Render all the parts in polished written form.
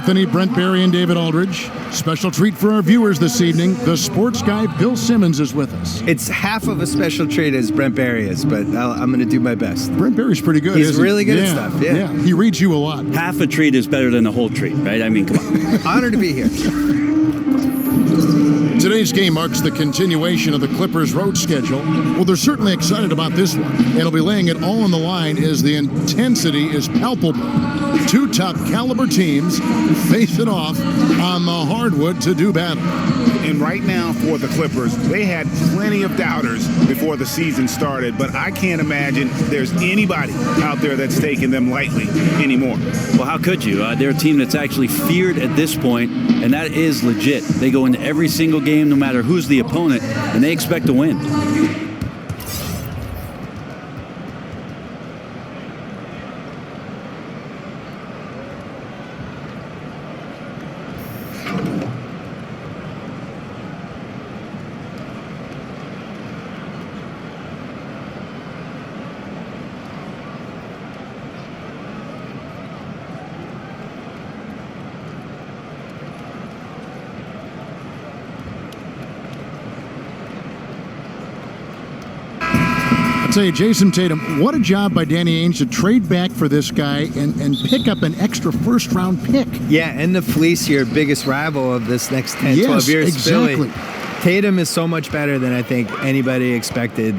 Anthony, Brent Barry, and David Aldridge. Special treat for our viewers this evening. The sports guy, Bill Simmons, is with us. It's half of a special treat as Brent Barry is, but I'm going to do my best. Brent Barry's pretty good, He's isn't really he? good at stuff, yeah. He reads you a lot. Half a treat is better than a whole treat, right? I mean, come on. Honored to be here. Today's game marks the continuation of the Clippers' road schedule. Well, they're certainly excited about this one, and they'll be laying it all on the line as the intensity is palpable. Two top-caliber teams face it off on the hardwood to do battle. And right now for the Clippers, they had plenty of doubters before the season started, but I can't imagine there's anybody out there that's taking them lightly anymore. Well, how could you? They're a team that's actually feared at this point, and that is legit. They go into every single game, no matter who's the opponent, and they expect to win. Say, Jason Tatum, what a job by Danny Ainge to trade back for this guy and pick up an extra first-round pick. Yeah, and to fleece your biggest rival of this next 10, 12 years. Exactly. Philly. Tatum is so much better than I think anybody expected.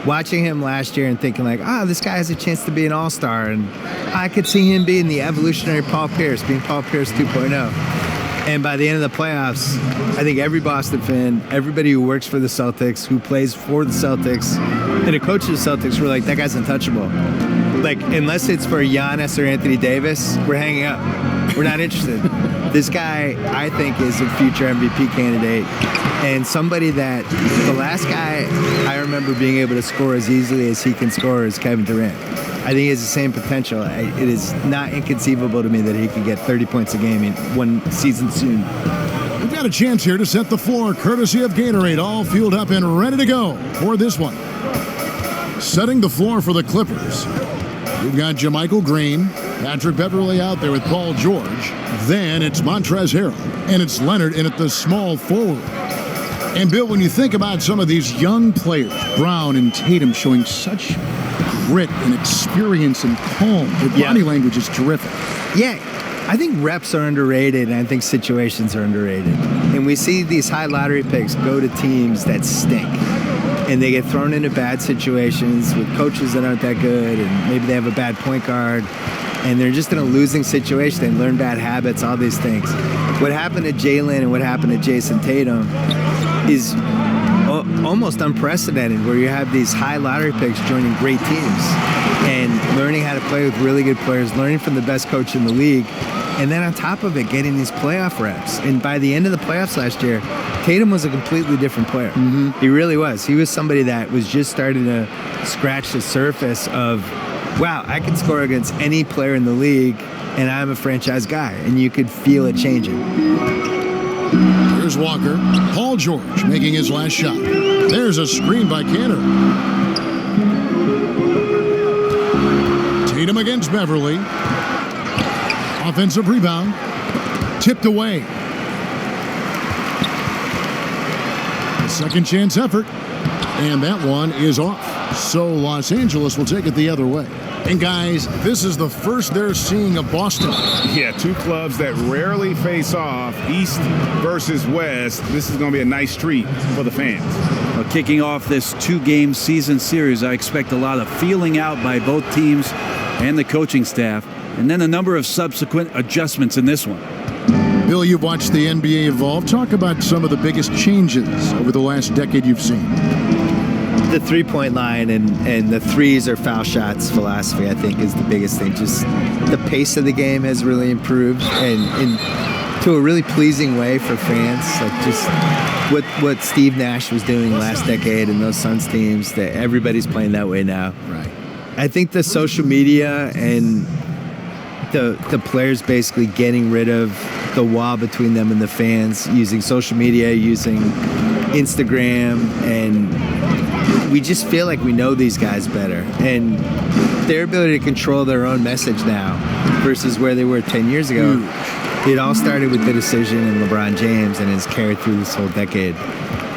Watching him last year and thinking like, this guy has a chance to be an all-star. And I could see him being the evolutionary Paul Pierce, being Paul Pierce 2.0. And by the end of the playoffs, I think every Boston fan, everybody who works for the Celtics, who plays for the Celtics, and a coach of the Celtics were like, that guy's untouchable. Like, unless it's for Giannis or Anthony Davis, we're hanging up. We're not interested. This guy, I think, is a future MVP candidate. And somebody that, the last guy I remember being able to score as easily as he can score is Kevin Durant. I think he has the same potential. It is not inconceivable to me that he could get 30 points a game in one season soon. We've got a chance here to set the floor, courtesy of Gatorade, all fueled up and ready to go for this one. Setting the floor for the Clippers, we've got JaMychal Green, Patrick Beverley out there with Paul George. Then it's Montrezl Harrell, and it's Leonard in at the small forward. And Bill, when you think about some of these young players, Brown and Tatum showing such grit and experience and calm, their body language is terrific. Yeah, I think reps are underrated, and I think situations are underrated. And we see these high lottery picks go to teams that stink. And they get thrown into bad situations with coaches that aren't that good, and maybe they have a bad point guard, and they're just in a losing situation. They learn bad habits, all these things. What happened to Jalen and what happened to Jason Tatum is almost unprecedented, where you have these high lottery picks joining great teams and learning how to play with really good players, learning from the best coach in the league, and then on top of it, getting these playoff reps. And by the end of the playoffs last year, Tatum was a completely different player. Mm-hmm. He really was. He was somebody that was just starting to scratch the surface of, wow, I can score against any player in the league, and I'm a franchise guy. And you could feel it changing. Here's Walker. Paul George making his last shot. There's a screen by Cantor. Tatum against Beverley. Offensive rebound. Tipped away. Second chance effort. And that one is off. So Los Angeles will take it the other way. And guys, this is the first they're seeing of Boston. Yeah, two clubs that rarely face off, East versus West. This is going to be a nice treat for the fans. Well, kicking off this two-game season series, I expect a lot of feeling out by both teams and the coaching staff, and then a number of subsequent adjustments in this one. Bill, you've watched the NBA evolve. Talk about some of the biggest changes over the last decade you've seen. The three-point line and the threes or foul shots philosophy, I think, is the biggest thing. Just the pace of the game has really improved, and to a really pleasing way for fans. Like just what Steve Nash was doing last decade and those Suns teams, that everybody's playing that way now. Right. I think the social media and the players basically getting rid of the wall between them and the fans, using social media, using Instagram, and we just feel like we know these guys better. And their ability to control their own message now versus where they were 10 years ago It all started with the decision in LeBron James and has carried through this whole decade.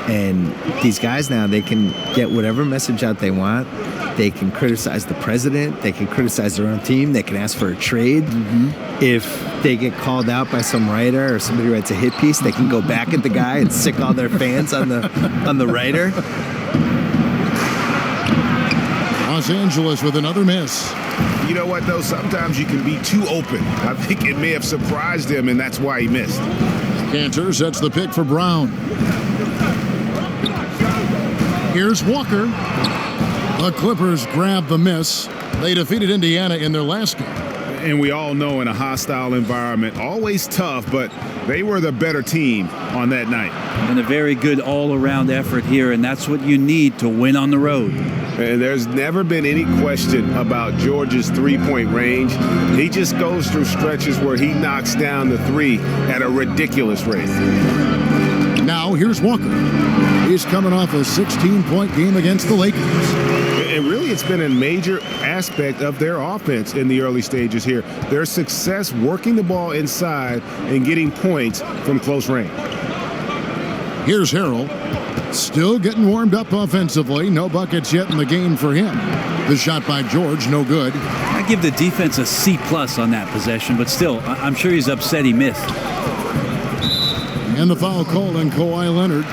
And these guys now, they can get whatever message out they want. They can criticize the president. They can criticize their own team. They can ask for a trade. If they get called out by some writer or somebody writes a hit piece, they can go back at the guy and sick all their fans on the writer. Los Angeles with another miss. You know what, though? Sometimes you can be too open. I think it may have surprised him, and that's why he missed. Cantor sets the pick for Brown. Here's Walker. The Clippers grab the miss. They defeated Indiana in their last game. And we all know in a hostile environment, always tough, but they were the better team on that night. And a very good all-around effort here, and that's what you need to win on the road. And there's never been any question about George's three-point range. He just goes through stretches where he knocks down the three at a ridiculous rate. Now here's Walker. He's coming off a 16-point game against the Lakers. And really, it's been a major aspect of their offense in the early stages here. Their success working the ball inside and getting points from close range. Here's Harrell. Still getting warmed up offensively. No buckets yet in the game for him. The shot by George, no good. I give the defense a C+ on that possession, but still, I'm sure he's upset he missed. And the foul called on Kawhi Leonard.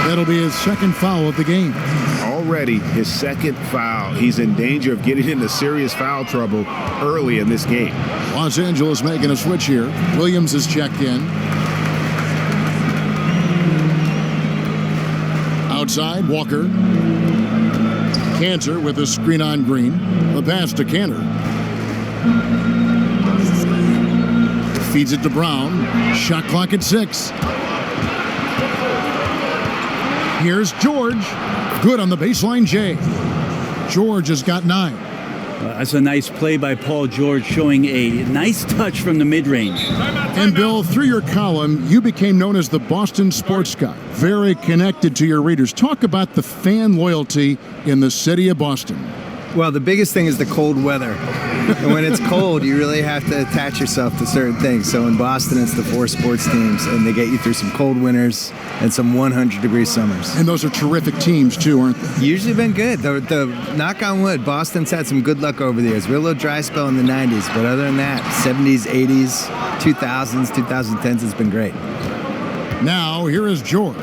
That'll be his second foul of the game. Already his second foul. He's in danger of getting into serious foul trouble early in this game. Los Angeles making a switch here. Williams is checked in. Outside, Walker. Cantor with a screen on Green. The pass to Cantor. Feeds it to Brown. Shot clock at 6. Here's George. Good on the baseline, Jay. George has got 9. That's a nice play by Paul George, showing a nice touch from the mid-range. And Bill, through your column, you became known as the Boston Sports Guy. Very connected to your readers. Talk about the fan loyalty in the city of Boston. Well, the biggest thing is the cold weather. And when it's cold, you really have to attach yourself to certain things. So in Boston, it's the 4 sports teams, and they get you through some cold winters and some 100-degree summers. And those are terrific teams, too, aren't they? Usually been good. The knock on wood, Boston's had some good luck over the years. We had a little dry spell in the 90s, but other than that, 70s, 80s, 2000s, 2010s, it's been great. Now, here is George.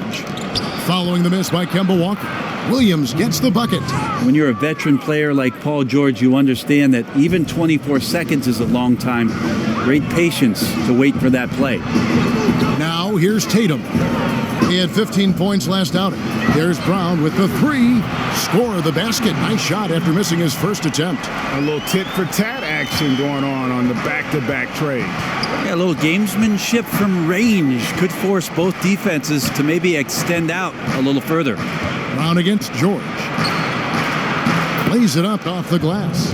Following the miss by Kemba Walker. Williams gets the bucket. When you're a veteran player like Paul George, you understand that even 24 seconds is a long time. Great patience to wait for that play. Now here's Tatum. He had 15 points last outing. There's Brown with the 3. Score the basket. Nice shot after missing his first attempt. A little tit-for-tat action going on the back-to-back trade. Yeah, a little gamesmanship from range could force both defenses to maybe extend out a little further. Brown against George. Lays it up off the glass.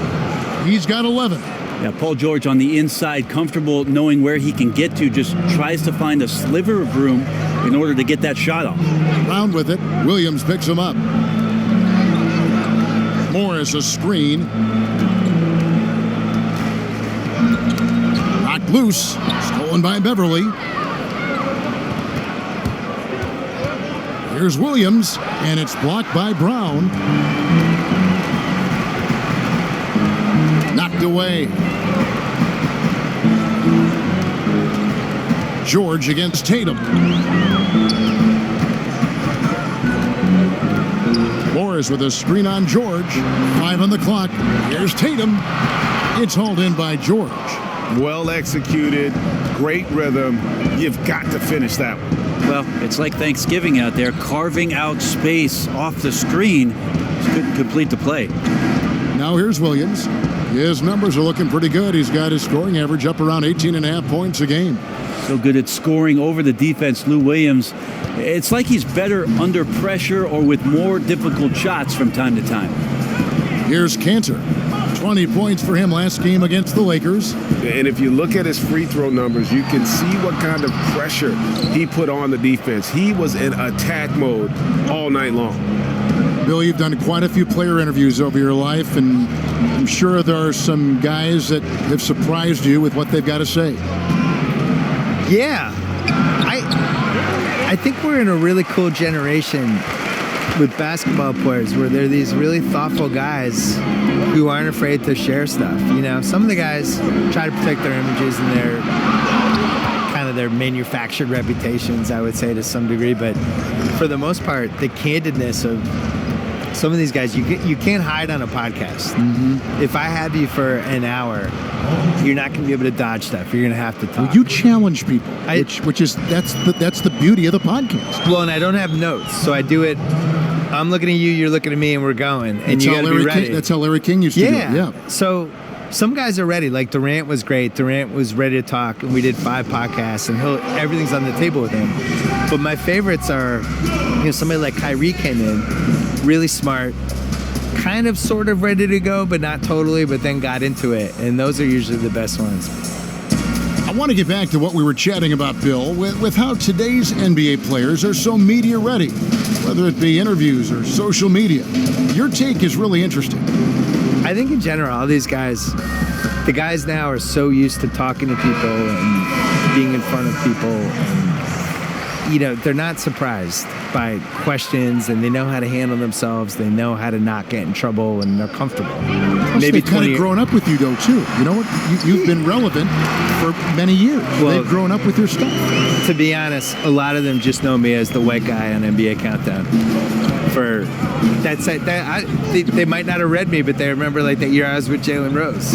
He's got 11. Yeah, Paul George on the inside, comfortable knowing where he can get to, just tries to find a sliver of room in order to get that shot off. Brown with it. Williams picks him up. Morris a screen. Knocked loose. Stolen by Beverly. Here's Williams, and it's blocked by Brown. Knocked away. George against Tatum. Morris with a screen on George. 5 on the clock. Here's Tatum. It's hauled in by George. Well executed. Great rhythm. You've got to finish that one. Well, it's like Thanksgiving out there, carving out space off the screen. Just couldn't complete the play. Now here's Williams. His numbers are looking pretty good. He's got his scoring average up around 18.5 points a game. So good at scoring over the defense, Lou Williams. It's like he's better under pressure or with more difficult shots from time to time. Here's Cantor. 20 points for him last game against the Lakers. And if you look at his free throw numbers, you can see what kind of pressure he put on the defense. He was in attack mode all night long. Bill, you've done quite a few player interviews over your life, and I'm sure there are some guys that have surprised you with what they've got to say. Yeah. I think we're in a really cool generation with basketball players where they're these really thoughtful guys who aren't afraid to share stuff. You know, some of the guys try to protect their images and their kind of their manufactured reputations, I would say, to some degree. But for the most part, the candidness of some of these guys, you can't hide on a podcast. Mm-hmm. If I have you for an hour, you're not going to be able to dodge stuff. You're going to have to talk. Well, you challenge people, which is that's the beauty of the podcast. Well, and I don't have notes, so I do it. I'm looking at you, you're looking at me, and we're going. And you got to be ready. That's how Larry King used to do it. Yeah. So some guys are ready. Like Durant was great. Durant was ready to talk, and we did 5 podcasts, and everything's on the table with him. But my favorites are, somebody like Kyrie came in, really smart, kind of sort of ready to go, but not totally, but then got into it. And those are usually the best ones. I want to get back to what we were chatting about, Bill, with how today's NBA players are so media ready, whether it be interviews or social media. Your take is really interesting. I think in general, all these guys, the guys now are so used to talking to people and being in front of people. And, they're not surprised by questions, and they know how to handle themselves. They know how to not get in trouble, and they're comfortable. Plus, maybe they've kind of grown up with you, though, too. You know what? You've been relevant for many years. Well, they've grown up with your stuff. To be honest, a lot of them just know me as the white guy on NBA Countdown. They might not have read me, but they remember like that year I was with Jalen Rose.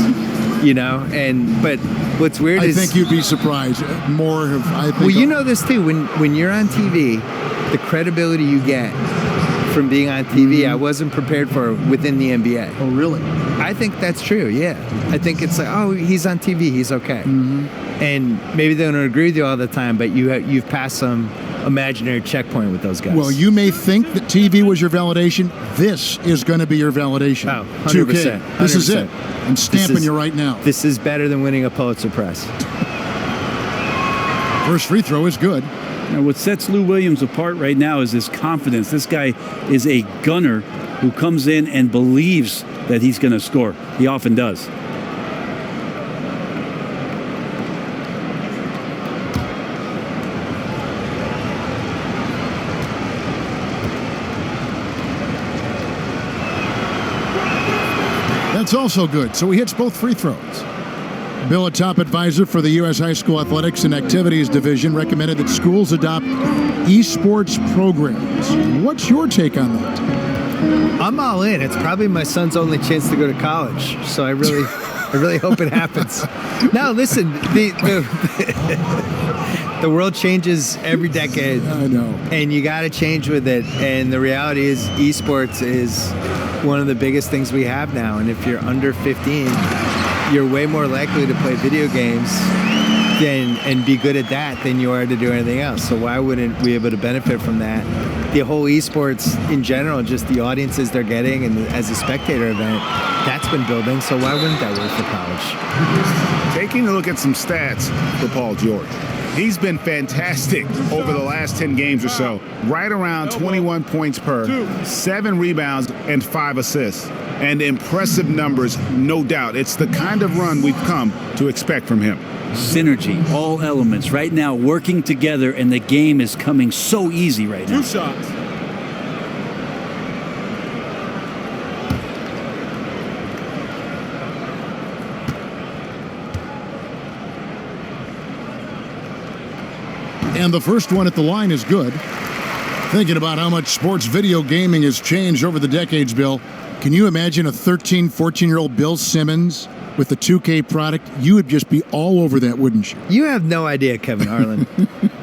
But what's weird is... I think you'd be surprised. More of... Well, you know this too. When you're on TV, the credibility you get from being on TV, mm-hmm. I wasn't prepared for within the NBA. Oh, really? I think that's true, yeah. I think it's like, oh, he's on TV, he's okay. Mm-hmm. And maybe they don't agree with you all the time, but you've passed some imaginary checkpoint with those guys. Well, you may think that TV was your validation. This is going to be your validation. Oh, 100%. 2K. This is it. I'm stamping you right now. This is better than winning a Pulitzer Prize. First free throw is good. Now, what sets Lou Williams apart right now is his confidence. This guy is a gunner who comes in and believes that he's going to score. He often does. That's also good. So he hits both free throws. Bill, a top advisor for the U.S. High School Athletics and Activities Division, recommended that schools adopt esports programs. What's your take on that? I'm all in. It's probably my son's only chance to go to college, so I really hope it happens. Now, listen, the world changes every decade. I know. And you got to change with it. And the reality is esports is one of the biggest things we have now. And if you're under 15, you're way more likely to play video games and be good at that than you are to do anything else. So why wouldn't we be able to benefit from that? The whole esports in general, just the audiences they're getting, and as a spectator event, that's been building. So why wouldn't that work for college? Taking a look at some stats for Paul George. He's been fantastic over the last 10 games or so. Right around 21 points per, 7 rebounds, and 5 assists. And impressive numbers, no doubt. It's the kind of run we've come to expect from him. Synergy, all elements right now working together, and the game is coming so easy right now. 2 shots. And the first one at the line is good. Thinking about how much sports video gaming has changed over the decades, Bill, can you imagine a 13, 14-year-old Bill Simmons with the 2K product? You would just be all over that, wouldn't you? You have no idea, Kevin Harlan.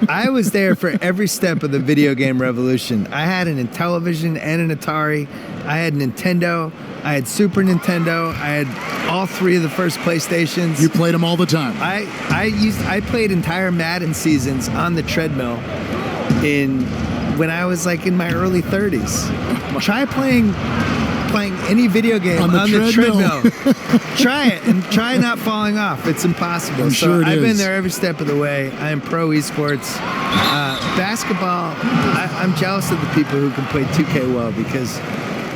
I was there for every step of the video game revolution. I had an Intellivision and an Atari. I had Nintendo. I had Super Nintendo. I had all 3 of the first PlayStations. You played them all the time. I played entire Madden seasons on the treadmill when I was like in my early 30s. Try playing any video game on the treadmill. Try it and try not falling off. It's impossible. I've been there every step of the way. I am pro esports. Basketball, I'm jealous of the people who can play 2K well, because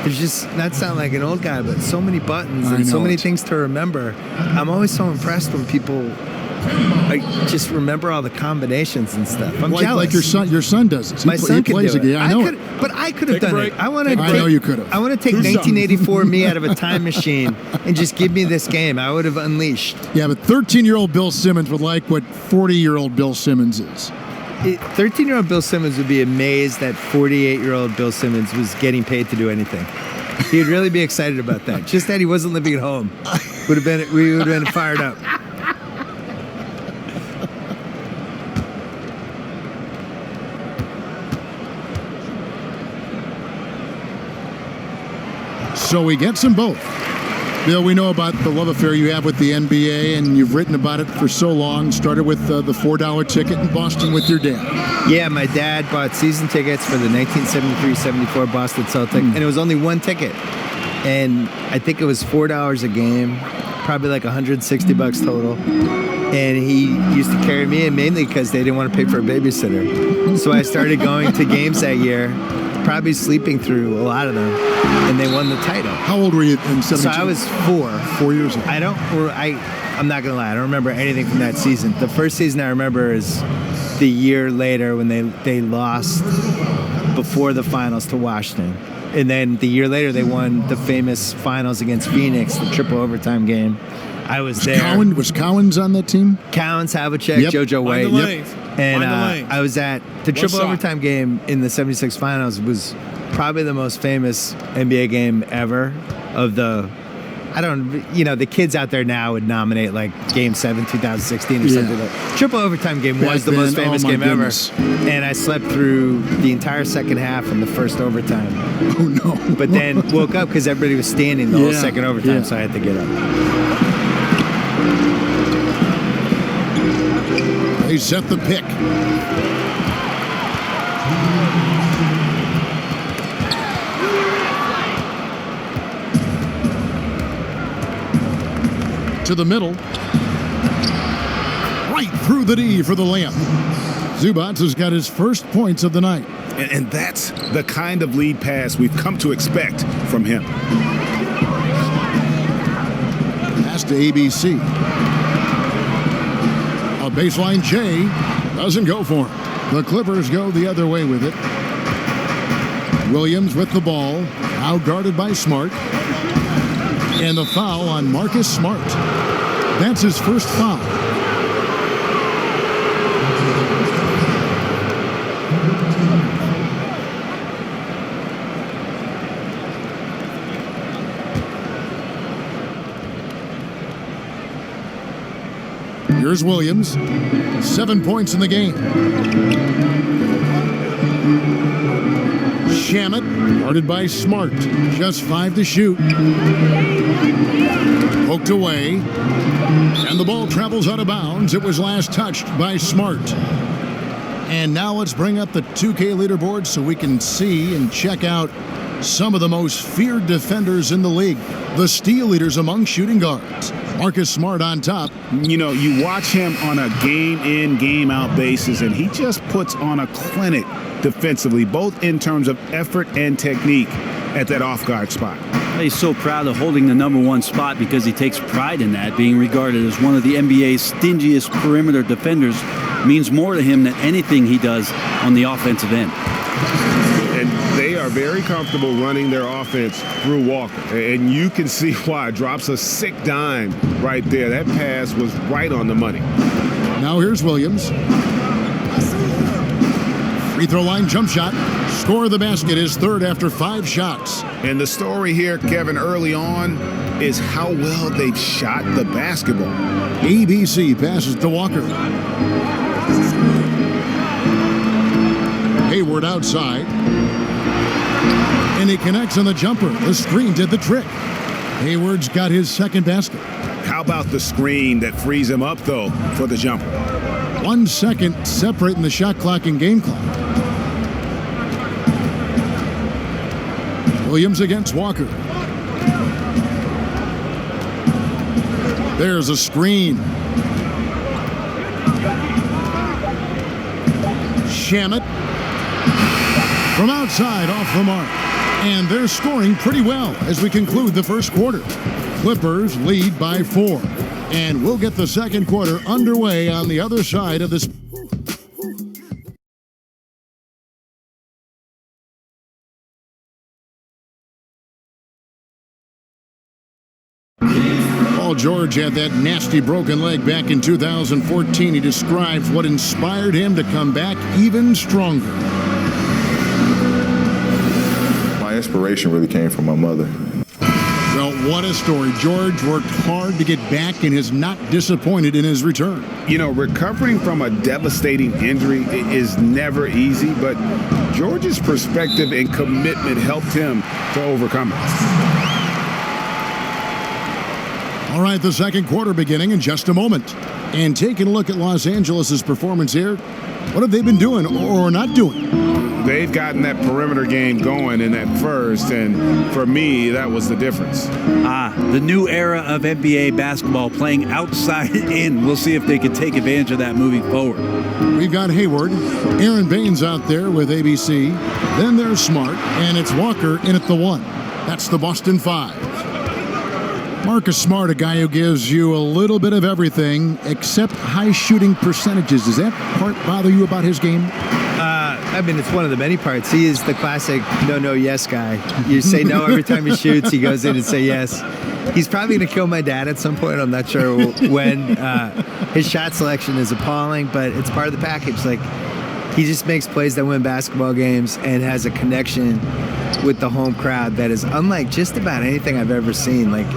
there's just, not sound like an old guy, but so many buttons and so many things to remember. I'm always so impressed when people I just remember all the combinations and stuff. I'm jealous. Like your son does this. My son can plays do it. I know it. But I could have done it. I know you could have. I want to take 1984 me out of a time machine and just give me this game. I would have unleashed. Yeah, but 13-year-old Bill Simmons would like what 40-year-old Bill Simmons is. 13-year-old Bill Simmons would be amazed that 48-year-old Bill Simmons was getting paid to do anything. He'd really be excited about that. Just that he wasn't living at home. We would have been fired up. So we get them both. Bill, we know about the love affair you have with the NBA, and you've written about it for so long. Started with the $4 ticket in Boston with your dad. Yeah, my dad bought season tickets for the 1973-74 Boston Celtics, and it was only one ticket. And I think it was $4 a game, probably like $160 total. And he used to carry me in mainly because they didn't want to pay for a babysitter. So I started going to games that year, probably sleeping through a lot of them, and they won the title. How old were you in 72? So I was 4. 4 years old. I'm not gonna lie, I don't remember anything from that season. The first season I remember is the year later when they lost before the finals to Washington. And then the year later they won the famous finals against Phoenix, the triple overtime game. I was there. Was Cowens on that team? Cowens, Havlicek, JoJo White. And I was at the triple overtime game in the 76 finals. Was probably the most famous NBA game ever of the, the kids out there now would nominate like Game 7, 2016 or something. Like triple overtime game was the most famous game ever. And I slept through the entire second half and the first overtime. Oh, no. But then woke up because everybody was standing the whole second overtime, so I had to get up. They set the pick. To the middle. Right through the D for the layup. Zubats has got his first points of the night. And that's the kind of lead pass we've come to expect from him. Pass to ABC. A baseline J doesn't go for him. The Clippers go the other way with it. Williams with the ball, now guarded by Smart. And the foul on Marcus Smart. That's his first foul. Here's Williams. 7 points in the game. Shamet, guarded by Smart. Just 5 to shoot. Poked away. And the ball travels out of bounds. It was last touched by Smart. And now let's bring up the 2K leaderboard so we can see and check out some of the most feared defenders in the league. The steal leaders among shooting guards. Marcus Smart on top. You watch him on a game-in, game-out basis, and he just puts on a clinic defensively, both in terms of effort and technique at that off-guard spot. He's so proud of holding the number 1 spot because he takes pride in that. Being regarded as one of the NBA's stingiest perimeter defenders means more to him than anything he does on the offensive end. And they are very comfortable running their offense through Walker. And you can see why. Drops a sick dime right there. That pass was right on the money. Now here's Williams. Free throw line jump shot. Score of the basket is third after 5 shots. And the story here, Kevin, early on is how well they've shot the basketball. ABC passes to Walker. Hayward outside. And he connects on the jumper. The screen did the trick. Hayward's got his second basket. How about the screen that frees him up, though, for the jumper? 1 second separating the shot clock and game clock. Williams against Walker. There's a screen. Shamet from outside off the mark. And they're scoring pretty well as we conclude the first quarter. Clippers lead by 4. And we'll get the second quarter underway on the other side of this. Paul George had that nasty broken leg back in 2014. He describes what inspired him to come back even stronger. My inspiration really came from my mother. Well, what a story. George worked hard to get back and is not disappointed in his return. You know, recovering from a devastating injury is never easy, but George's perspective and commitment helped him to overcome it. All right, the second quarter beginning in just a moment. And taking a look at Los Angeles' performance here, what have they been doing or not doing? They've gotten that perimeter game going in that first, and for me, that was the difference. The new era of NBA basketball, playing outside in. We'll see if they can take advantage of that moving forward. We've got Hayward, Aaron Baines out there with ABC. Then there's Smart, and it's Walker in at the 1. That's the Boston 5. Marcus Smart, a guy who gives you a little bit of everything except high shooting percentages. Does that part bother you about his game? I mean, it's one of the many parts. He is the classic no, yes guy. You say no every time he shoots. He goes in and say yes. He's probably going to kill my dad at some point. I'm not sure when. His shot selection is appalling, but it's part of the package. Like, he just makes plays that win basketball games and has a connection with the home crowd that is unlike just about anything I've ever seen. Like,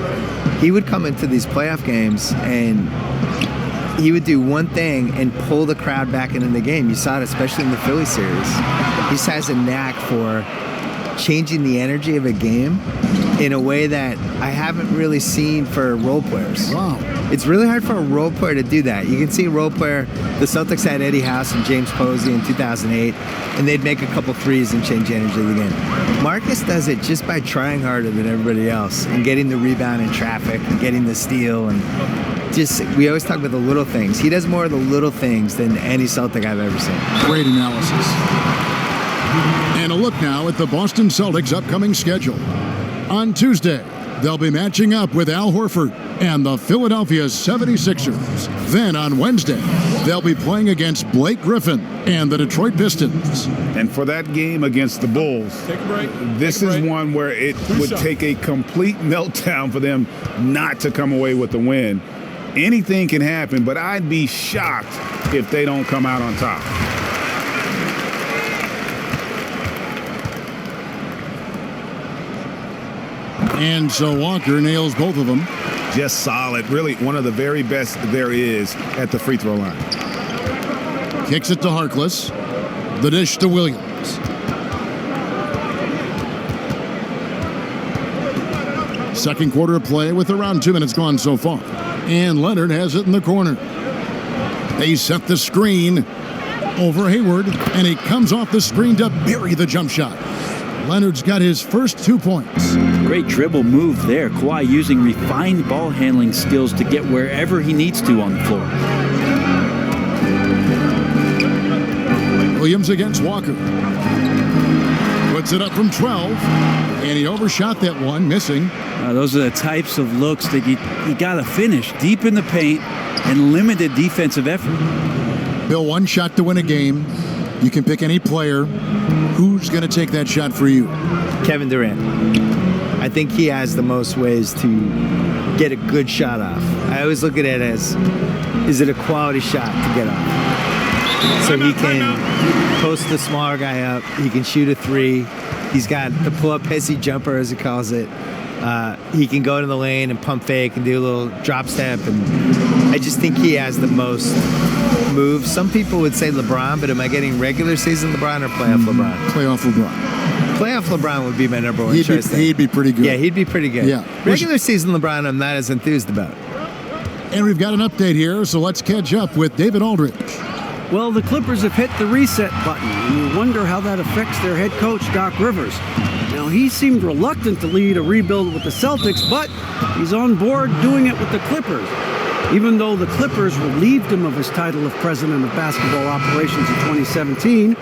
he would come into these playoff games and he would do one thing and pull the crowd back into the game. You saw it especially in the Philly series. He just has a knack for changing the energy of a game in a way that I haven't really seen for role players. Wow. It's really hard for a role player to do that. You can see a role player, the Celtics had Eddie House and James Posey in 2008, and they'd make a couple threes and change the energy of the game. Marcus does it just by trying harder than everybody else and getting the rebound in traffic and getting the steal, and just, we always talk about the little things. He does more of the little things than any Celtic I've ever seen. Great analysis. And a look now at the Boston Celtics' upcoming schedule. On Tuesday, they'll be matching up with Al Horford and the Philadelphia 76ers. Then on Wednesday, they'll be playing against Blake Griffin and the Detroit Pistons. And for that game against the Bulls, this is one where it would take a complete meltdown for them not to come away with the win. Anything can happen, but I'd be shocked if they don't come out on top. And so Walker nails both of them. Just solid. Really one of the very best there is at the free throw line. Kicks it to Harkless. The dish to Williams. Second quarter of play with around 2 minutes gone so far. And Leonard has it in the corner. They set the screen over Hayward, and he comes off the screen to bury the jump shot. Leonard's got his first 2 points. Great dribble move there. Kawhi using refined ball handling skills to get wherever he needs to on the floor. Williams against Walker. Puts it up from 12, and he overshot that one, missing. Those are the types of looks that you got to finish deep in the paint and limited defensive effort. Bill, one shot to win a game. You can pick any player. Who's going to take that shot for you? Kevin Durant. I think he has the most ways to get a good shot off. I always look at it as, is it a quality shot to get off? So he can post the smaller guy up. He can shoot a three. He's got the pull-up pissy jumper, as he calls it. He can go to the lane and pump fake and do a little drop step. And I just think he has the most moves. Some people would say LeBron, but am I getting regular season LeBron or playoff LeBron? Playoff LeBron. Playoff LeBron would be my number one choice. He'd be pretty good. Yeah, he'd be pretty good. Yeah. Regular season LeBron, I'm not as enthused about. And we've got an update here, so let's catch up with David Aldridge. Well, the Clippers have hit the reset button, and you wonder how that affects their head coach, Doc Rivers. Now, he seemed reluctant to lead a rebuild with the Celtics, but he's on board doing it with the Clippers. Even though the Clippers relieved him of his title of president of basketball operations in 2017,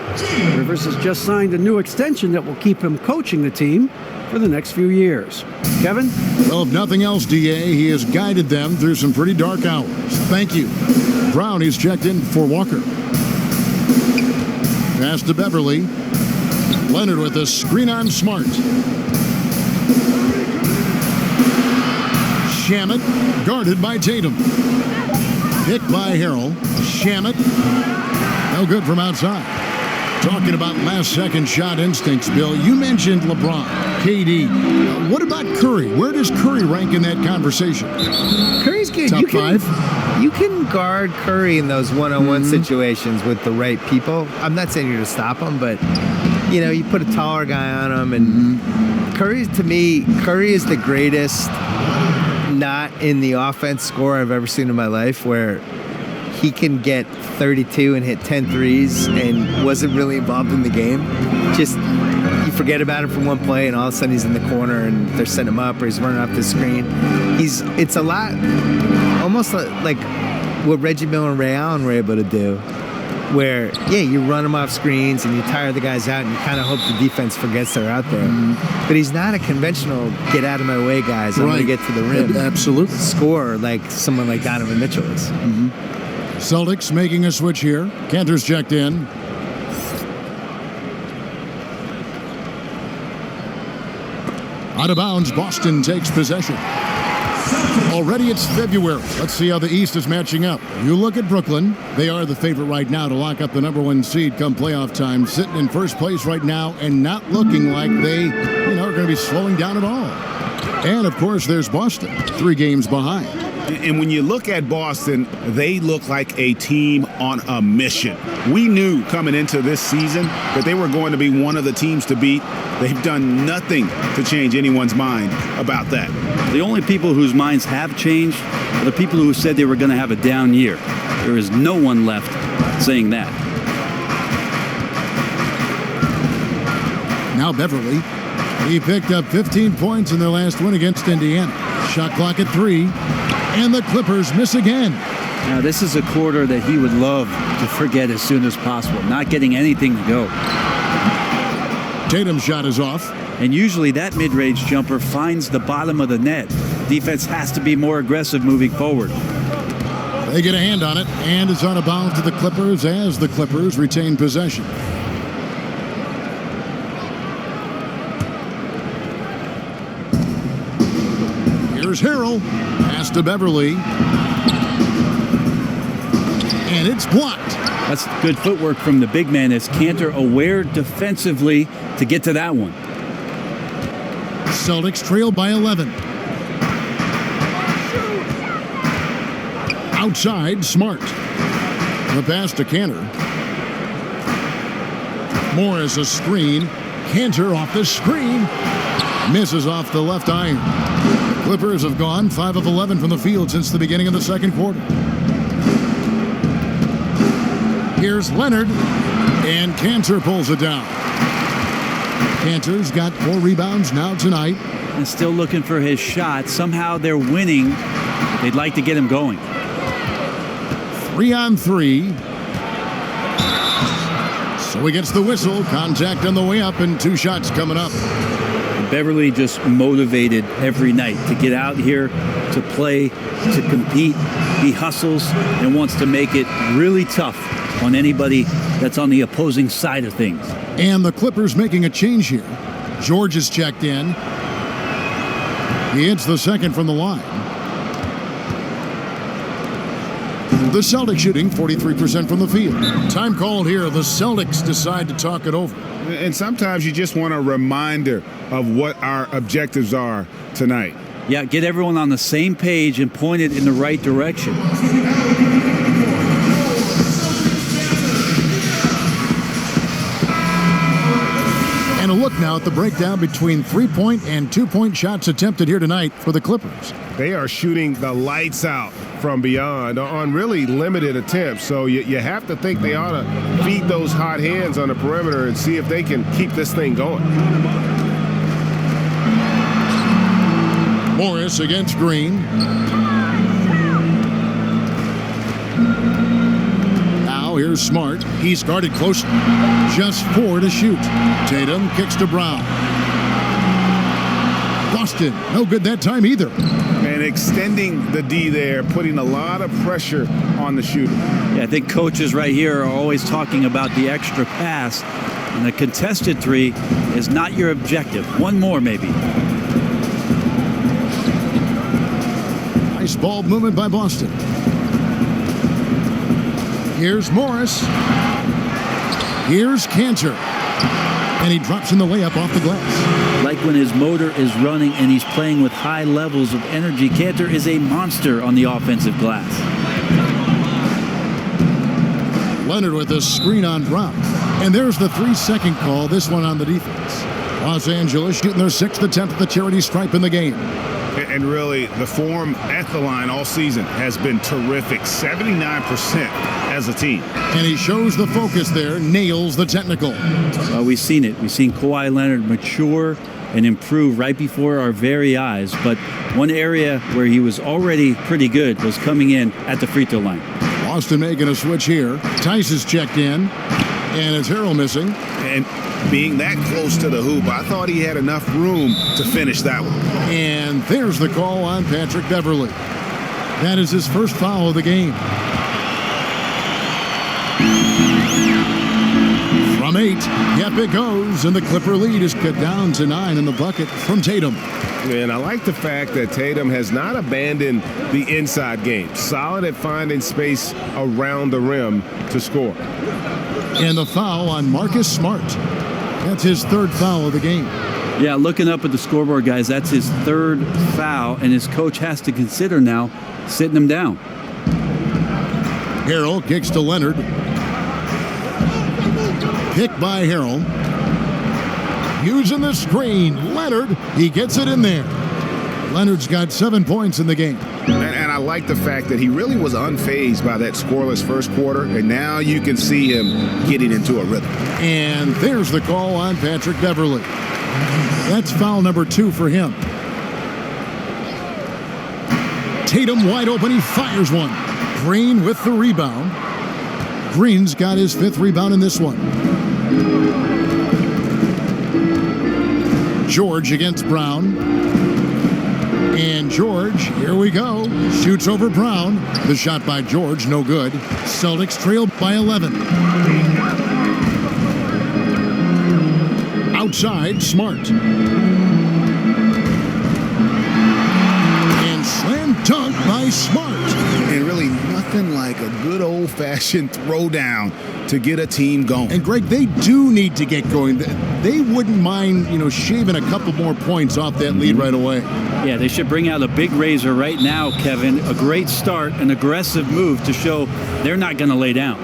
Rivers has just signed a new extension that will keep him coaching the team for the next few years. Kevin? Well, if nothing else, DA, he has guided them through some pretty dark hours. Thank you. Brown, he's checked in for Walker. Pass to Beverly. Leonard with a screen on Smart. Shamet guarded by Tatum. Hit by Harrell. Shamet. No good from outside. Talking about last-second shot instincts, Bill, you mentioned LeBron, KD. What about Curry? Where does Curry rank in that conversation? Curry's good. Top five? You can guard Curry in those one-on-one situations with the right people. I'm not saying you're to stop him, but, you put a taller guy on him. And Curry, to me, Curry is the greatest not in the offense scorer I've ever seen in my life, where he can get 32 and hit 10 threes and wasn't really involved in the game. Just, you forget about him from one play and all of a sudden he's in the corner and they're setting him up or he's running off the screen. It's a lot, almost like what Reggie Miller and Ray Allen were able to do, where, you run them off screens and you tire the guys out and you kind of hope the defense forgets they're out there. But he's not a conventional get-out-of-my-way guys. I'm going to get to the rim. Absolutely. Score like someone like Donovan Mitchell is. Celtics making a switch here. Cantor's checked in. Out of bounds, Boston takes possession. Already it's February. Let's see how the East is matching up. You look at Brooklyn. They are the favorite right now to lock up the #1 seed come playoff time, sitting in first place right now and not looking like they, are going to be slowing down at all. And, of course, there's Boston, 3 games behind. And when you look at Boston, they look like a team on a mission. We knew coming into this season that they were going to be one of the teams to beat. They've done nothing to change anyone's mind about that. The only people whose minds have changed are the people who said they were going to have a down year. There is no one left saying that. Now Beverly. He picked up 15 points in their last win against Indiana. Shot clock at 3. And the Clippers miss again. Now, this is a quarter that he would love to forget as soon as possible, not getting anything to go. Tatum's shot is off. And usually that mid-range jumper finds the bottom of the net. Defense has to be more aggressive moving forward. They get a hand on it, and it's out of bounds to the Clippers as the Clippers retain possession. Here's Harrell. Pass to Beverly. And it's blocked. That's good footwork from the big man as Cantor aware defensively to get to that one. Celtics trail by 11. Outside, Smart. The pass to Cantor. Morris a screen. Cantor off the screen. Misses off the left iron. Clippers have gone 5 of 11 from the field since the beginning of the second quarter. Here's Leonard, and Cantor pulls it down. Cantor's got 4 rebounds now tonight. And still looking for his shot. Somehow they're winning. They'd like to get him going. 3 on 3. So he gets the whistle. Contact on the way up, and 2 shots coming up. Beverly just motivated every night to get out here, to play, to compete. He hustles and wants to make it really tough on anybody that's on the opposing side of things. And the Clippers making a change here. George is checked in. He hits the second from the line. The Celtics shooting 43% from the field. Time called here. The Celtics decide to talk it over. And sometimes you just want a reminder of what our objectives are tonight. Yeah, get everyone on the same page and point it in the right direction. And a look now at the breakdown between 3-point and 2-point shots attempted here tonight for the Clippers. They are shooting the lights out from beyond on really limited attempts. So you have to think they ought to feed those hot hands on the perimeter and see if they can keep this thing going. Morris against Green. Here's Smart. He's guarded close. Just 4 to shoot. Tatum kicks to Brown. Boston, no good that time either. And extending the D there, putting a lot of pressure on the shooter. Yeah, I think coaches right here are always talking about the extra pass. And a contested three is not your objective. One more, maybe. Nice ball movement by Boston. Here's Morris. Here's Cantor. And he drops in the layup off the glass. Like when his motor is running and he's playing with high levels of energy, Cantor is a monster on the offensive glass. Leonard with a screen on Brown. And there's the 3-second call, this one on the defense. Los Angeles shooting their 6th attempt at the charity stripe in the game. And really, the form at the line all season has been terrific. 79% as a team. And he shows the focus there, nails the technical. We've seen it. We've seen Kawhi Leonard mature and improve right before our very eyes. But one area where he was already pretty good was coming in at the free throw line. Boston making a switch here. Tice is checked in. And it's Harrell missing. And being that close to the hoop, I thought he had enough room to finish that one. And there's the call on Patrick Beverley. That is his first foul of the game. From 8, yep, it goes, and the Clipper lead is cut down to 9 in the bucket from Tatum. And I like the fact that Tatum has not abandoned the inside game. Solid at finding space around the rim to score. And the foul on Marcus Smart. That's his 3rd foul of the game. Yeah, looking up at the scoreboard, guys, that's his 3rd foul, and his coach has to consider now sitting him down. Harrell kicks to Leonard. Pick by Harrell. Using the screen, Leonard, he gets it in there. Leonard's got 7 points in the game. And I like the fact that he really was unfazed by that scoreless first quarter, and now you can see him getting into a rhythm. And there's the call on Patrick Beverley. That's foul number 2 for him. Tatum wide open, he fires one. Green with the rebound. Green's got his 5th rebound in this one. George against Brown. And George, here we go, shoots over Brown. The shot by George, no good. Celtics trail by 11. Outside, Smart. And slam dunk by Smart. And really nothing like a good old-fashioned throwdown to get a team going. And Greg, they do need to get going. They wouldn't mind, shaving a couple more points off that lead right away. Yeah, they should bring out a big razor right now, Kevin. A great start, an aggressive move to show they're not going to lay down.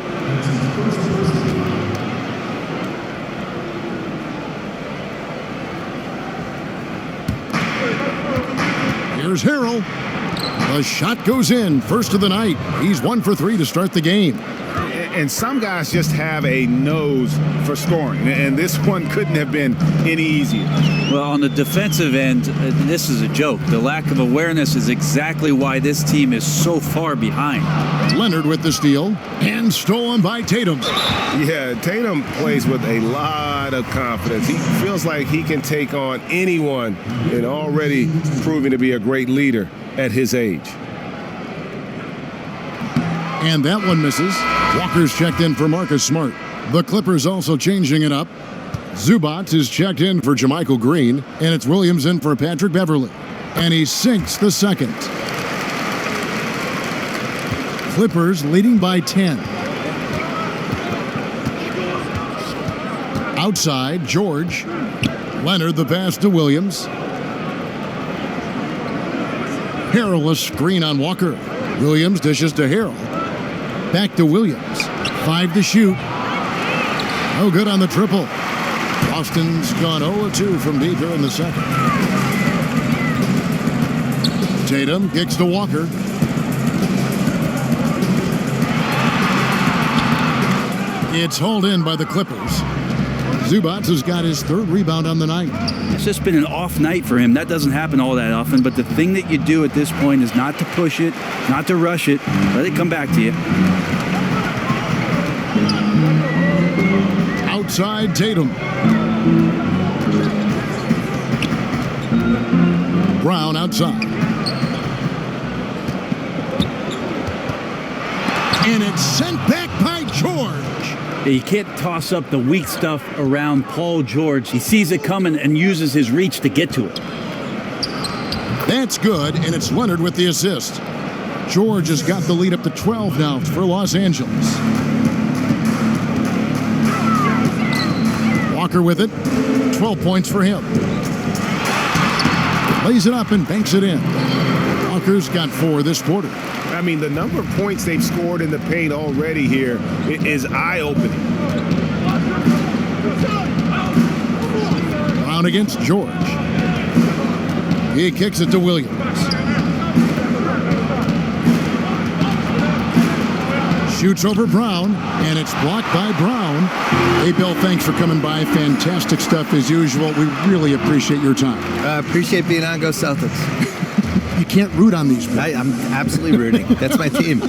Here's Harrell. The shot goes in, first of the night. He's 1 for 3 to start the game. And some guys just have a nose for scoring, and this one couldn't have been any easier. Well, on the defensive end, this is a joke. The lack of awareness is exactly why this team is so far behind. Leonard with the steal, and stolen by Tatum. Yeah, Tatum plays with a lot of confidence. He feels like he can take on anyone, and already proving to be a great leader at his age. And that one misses. Walker's checked in for Marcus Smart. The Clippers also changing it up. Zubac is checked in for Jermichael Green, and it's Williams in for Patrick Beverley. And he sinks the second. Clippers leading by 10. Outside, George. Leonard the pass to Williams. Harrell a screen on Walker. Williams dishes to Harrell. Back to Williams. 5 to shoot. No good on the triple. Boston's gone 0-2 from deep here in the second. Tatum kicks to Walker. It's hauled in by the Clippers. Zubac has got his 3rd rebound on the night. It's just been an off night for him. That doesn't happen all that often, but the thing that you do at this point is not to push it, not to rush it. Let it come back to you. outside Tatum. Brown outside. And it's sent back by George. You can't toss up the weak stuff around Paul George. He sees it coming and uses his reach to get to it. That's good, and it's Leonard with the assist. George has got the lead up to 12 now for Los Angeles. Walker with it. 12 points for him. Lays it up and banks it in. Walker's got 4 this quarter. I mean, the number of points they've scored in the paint already here is eye-opening. Brown against George. He kicks it to Williams. Shoots over Brown, and it's blocked by Brown. Hey, Bill, thanks for coming by. Fantastic stuff as usual. We really appreciate your time. Appreciate being on. Go Celtics. You can't root on these. I'm absolutely rooting. That's my team.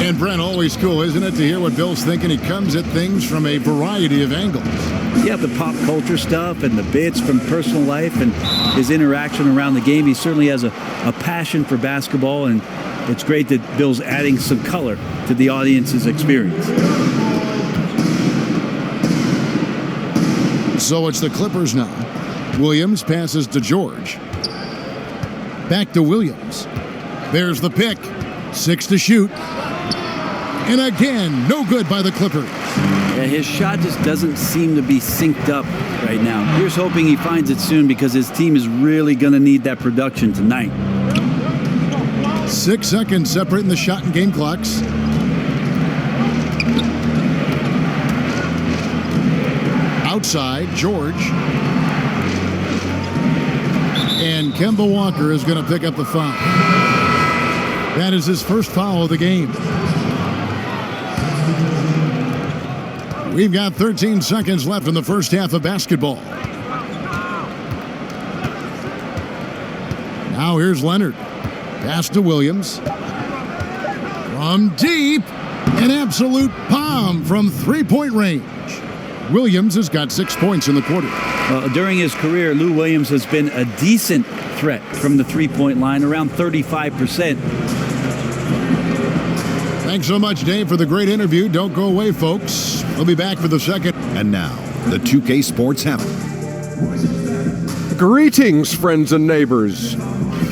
And Brent, always cool, isn't it, to hear what Bill's thinking? He comes at things from a variety of angles. Yeah, the pop culture stuff and the bits from personal life and his interaction around the game. He certainly has a passion for basketball, and it's great that Bill's adding some color to the audience's experience. So it's the Clippers now. Williams passes to George. Back to Williams. There's the pick. 6 to shoot. And again, no good by the Clippers. Yeah, his shot just doesn't seem to be synced up right now. Here's hoping he finds it soon because his team is really going to need that production tonight. 6 seconds separating the shot and game clocks. Outside, George. And Kemba Walker is going to pick up the foul. That is his first foul of the game. We've got 13 seconds left in the first half of basketball. Now here's Leonard. Pass to Williams. From deep, an absolute bomb from three-point range. Williams has got 6 points in the quarter. During his career, Lou Williams has been a decent threat from the three-point line, around 35%. Thanks so much, Dave, for the great interview. Don't go away, folks. We'll be back for the second. And now, the 2K Sports Hammer. Greetings, friends and neighbors.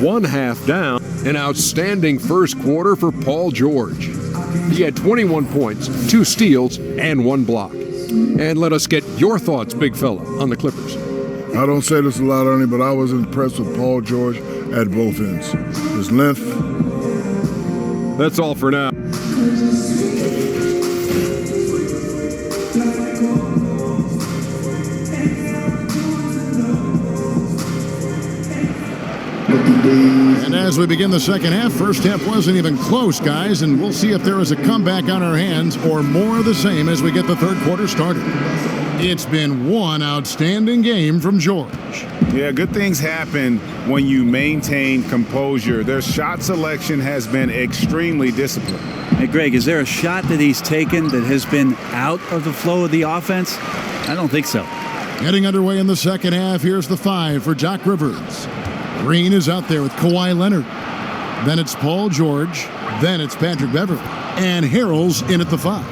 1 half down. An outstanding first quarter for Paul George. He had 21 points, 2 steals, and 1 block. And let us get your thoughts, big fella, on the Clippers. I don't say this a lot, Ernie, but I was impressed with Paul George at both ends. His length. That's all for now. And as we begin the second half, first half wasn't even close, guys, and we'll see if there is a comeback on our hands or more of the same as we get the third quarter started. It's been one outstanding game from George. Yeah, good things happen when you maintain composure. Their shot selection has been extremely disciplined. Hey, Greg, is there a shot that he's taken that has been out of the flow of the offense? I don't think so. Getting underway in the second half, here's the 5 for Doc Rivers. Green is out there with Kawhi Leonard. Then it's Paul George. Then it's Patrick Beverley. And Harrell's in at the 5.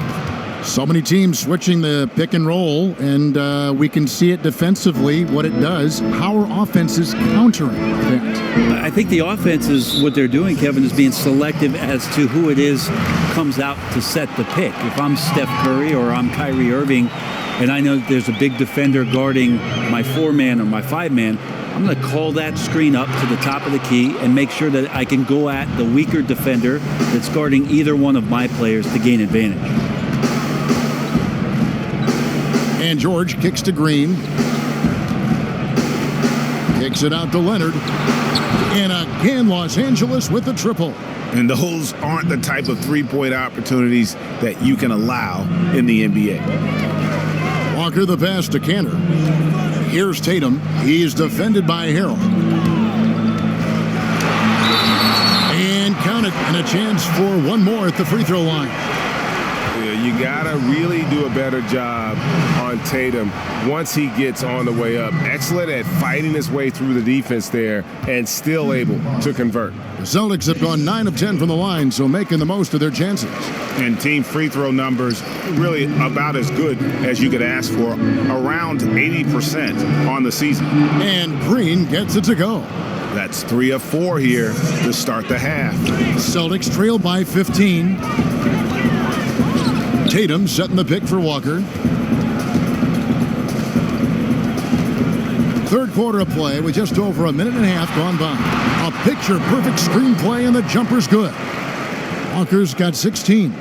So many teams switching the pick and roll, and we can see it defensively, what it does. How are offenses countering that? I think the offense is what they're doing, Kevin, is being selective as to who it is comes out to set the pick. If I'm Steph Curry or I'm Kyrie Irving, and I know that there's a big defender guarding my 4-man or my 5-man, I'm going to call that screen up to the top of the key and make sure that I can go at the weaker defender that's guarding either one of my players to gain advantage. And George kicks to Green. Kicks it out to Leonard. And again, Los Angeles with the triple. And those aren't the type of three-point opportunities that you can allow in the NBA. Walker the pass to Cantor. Here's Tatum. He's defended by Harrell. And count it. And a chance for one more at the free throw line. You got to really do a better job on Tatum once he gets on the way up. Excellent at fighting his way through the defense there and still able to convert. The Celtics have gone 9 of 10 from the line, so making the most of their chances. And team free throw numbers really about as good as you could ask for, around 80% on the season. And Green gets it to go. That's 3 of 4 here to start the half. Celtics trail by 15. Tatum setting the pick for Walker. Third quarter of play with just over a minute and a half gone by. A picture-perfect screenplay, and the jumper's good. Walker's got 16.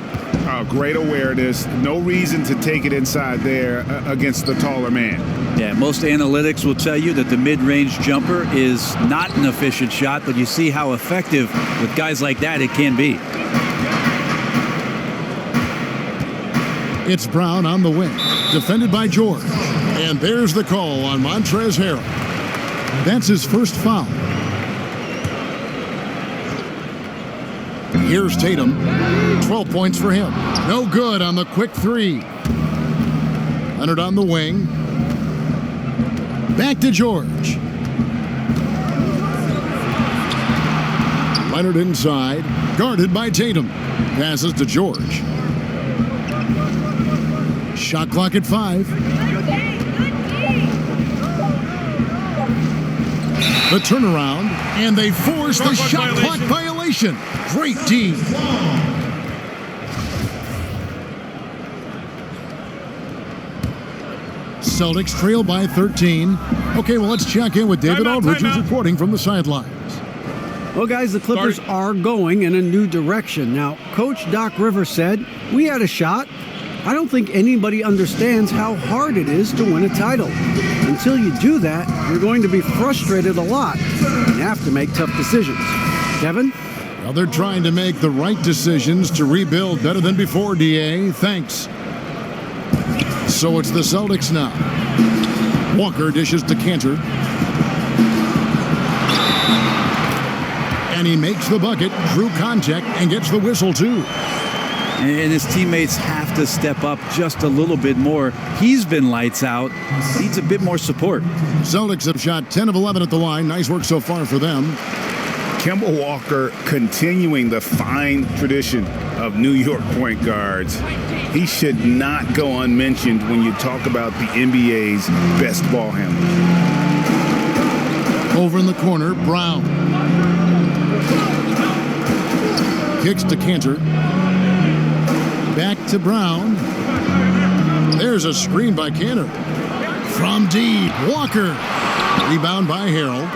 Great awareness. No reason to take it inside there against the taller man. Yeah, most analytics will tell you that the mid-range jumper is not an efficient shot, but you see how effective with guys like that it can be. It's Brown on the wing, defended by George. And there's the call on Montrezl Harrell. That's his first foul. Here's Tatum. 12 points for him. No good on the quick three. Leonard on the wing. Back to George. Leonard inside. Guarded by Tatum. Passes to George. Shot clock at 5. The turnaround, and they force the shot clock violation. Great D. Celtics trail by 13. Okay, well, let's check in with David Aldridge, who's reporting from the sidelines. Well, guys, the Clippers are going in a new direction. Now, Coach Doc Rivers said, "We had a shot. I don't think anybody understands how hard it is to win a title. Until you do that, you're going to be frustrated a lot and have to make tough decisions." Kevin? Well, they're trying to make the right decisions to rebuild better than before, DA. Thanks. So it's the Celtics now. Walker dishes to Cantor. And he makes the bucket, drew contact, and gets the whistle, too. And his teammates have to step up just a little bit more. He's been lights out. Needs a bit more support. Celtics have shot 10 of 11 at the line. Nice work so far for them. Kemba Walker continuing the fine tradition of New York point guards. He should not go unmentioned when you talk about the NBA's best ball handler. Over in the corner, Brown. Kicks to Cantor. Back to Brown. There's a screen by Cantor. From deep, Walker. Rebound by Harrell.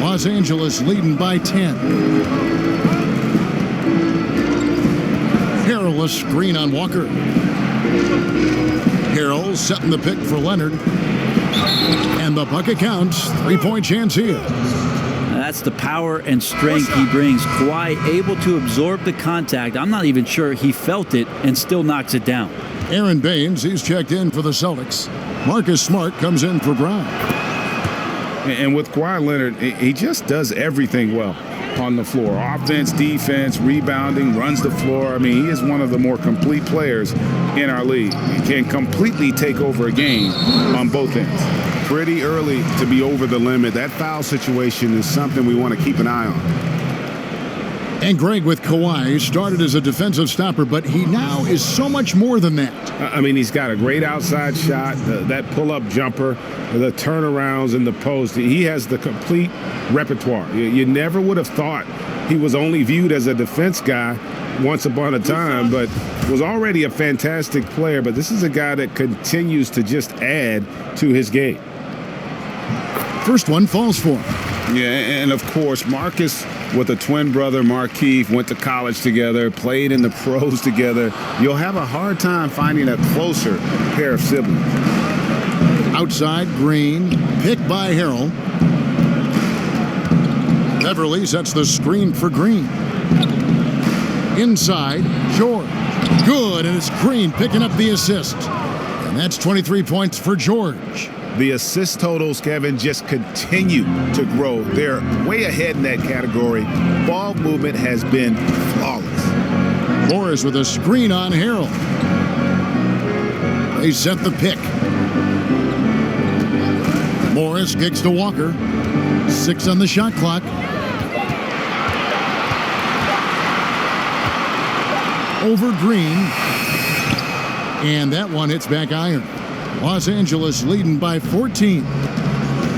Los Angeles leading by 10. Harrell a screen on Walker. Harrell setting the pick for Leonard. And the bucket counts. 3-point chance here. That's the power and strength he brings. Kawhi able to absorb the contact. I'm not even sure he felt it and still knocks it down. Aaron Baines, he's checked in for the Celtics. Marcus Smart comes in for Brown. And with Kawhi Leonard, he just does everything well on the floor. Offense, defense, rebounding, runs the floor. I mean, he is one of the more complete players in our league. He can completely take over a game on both ends. Pretty early to be over the limit. That foul situation is something we want to keep an eye on. And Greg, with Kawhi, started as a defensive stopper, but he now is so much more than that. I mean, he's got a great outside shot, that pull-up jumper, the turnarounds in the post. He has the complete repertoire. You never would have thought he was only viewed as a defense guy once upon a time, but was already a fantastic player. But this is a guy that continues to just add to his game. First one falls for him. Yeah, and of course, Marcus with a twin brother, Markieff, went to college together, played in the pros together. You'll have a hard time finding a closer pair of siblings. Outside, Green, picked by Harrell. Beverly sets the screen for Green. Inside, George. Good, and it's Green picking up the assist. And that's 23 points for George. The assist totals, Kevin, just continue to grow. They're way ahead in that category. Ball movement has been flawless. Morris with a screen on Harrell. They set the pick. Morris kicks to Walker. 6 on the shot clock. Over Green. And that one hits back iron. Los Angeles leading by 14.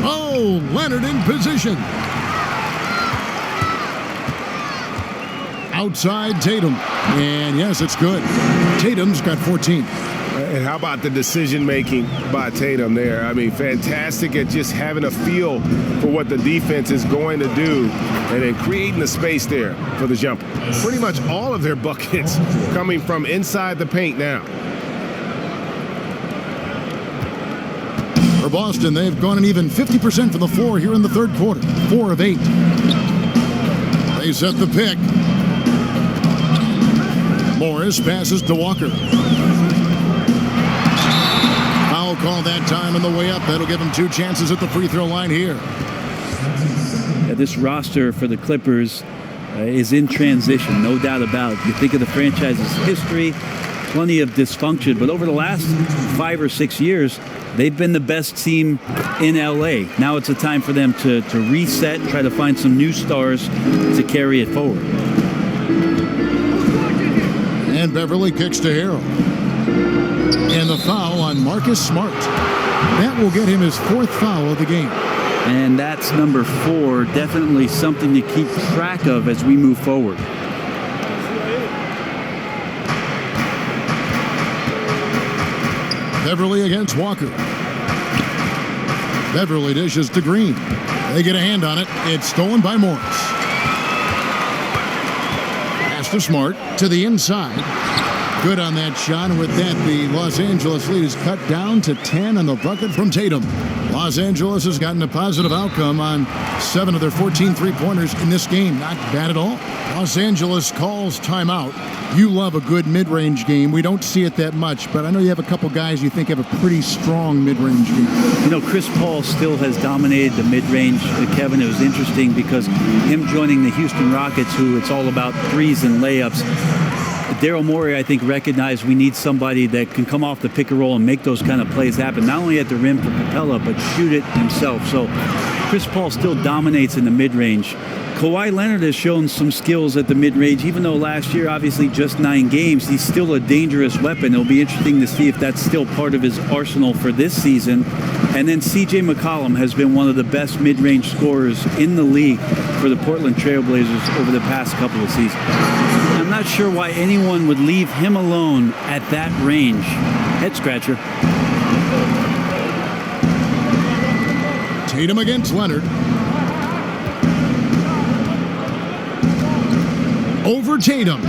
Oh, Leonard in position. Outside Tatum. And yes, it's good. Tatum's got 14. And how about the decision-making by Tatum there? I mean, fantastic at just having a feel for what the defense is going to do and then creating the space there for the jumper. Pretty much all of their buckets coming from inside the paint now. For Boston, they've gone an even 50% from the floor here in the third quarter. 4 of 8. They set the pick. Morris passes to Walker. Foul call that time on the way up. That'll give him 2 chances at the free throw line here. Yeah, this roster for the Clippers is in transition, no doubt about it. You think of the franchise's history, plenty of dysfunction, but over the last 5 or 6 years, they've been the best team in LA. Now it's a time for them to reset, try to find some new stars to carry it forward. And Beverly kicks to Harrell. And the foul on Marcus Smart. That will get him his 4th foul of the game. And that's number 4, definitely something to keep track of as we move forward. Beverly against Walker. Beverly dishes to Green. They get a hand on it. It's stolen by Morris. Pass to Smart to the inside. Good on that shot. And with that, the Los Angeles lead is cut down to 10 on the bucket from Tatum. Los Angeles has gotten a positive outcome on 7 of their 14 three-pointers in this game. Not bad at all. Los Angeles calls timeout. You love a good mid-range game. We don't see it that much, but I know you have a couple guys you think have a pretty strong mid-range game. You know, Chris Paul still has dominated the mid-range. Kevin, it was interesting because him joining the Houston Rockets, who it's all about threes and layups, Daryl Morey, I think, recognized we need somebody that can come off the pick and roll and make those kind of plays happen, not only at the rim for Capella, but shoot it himself. So Chris Paul still dominates in the mid-range. Kawhi Leonard has shown some skills at the mid-range. Even though last year, obviously, just 9 games, he's still a dangerous weapon. It'll be interesting to see if that's still part of his arsenal for this season. And then C.J. McCollum has been one of the best mid-range scorers in the league for the Portland Trail Blazers over the past couple of seasons. I'm not sure why anyone would leave him alone at that range. Head scratcher. Tatum against Leonard. Over Tatum.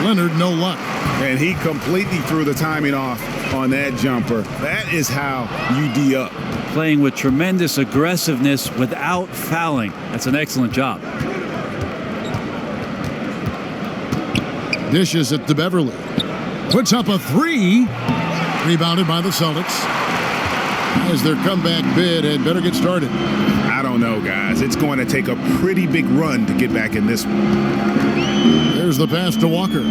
Leonard, no luck. And he completely threw the timing off on that jumper. That is how you D up. Playing with tremendous aggressiveness without fouling. That's an excellent job. Dishes it to Beverly. Puts up a 3. Rebounded by the Celtics. As their comeback bid had better get started. I don't know, guys. It's going to take a pretty big run to get back in this one. There's the pass to Walker.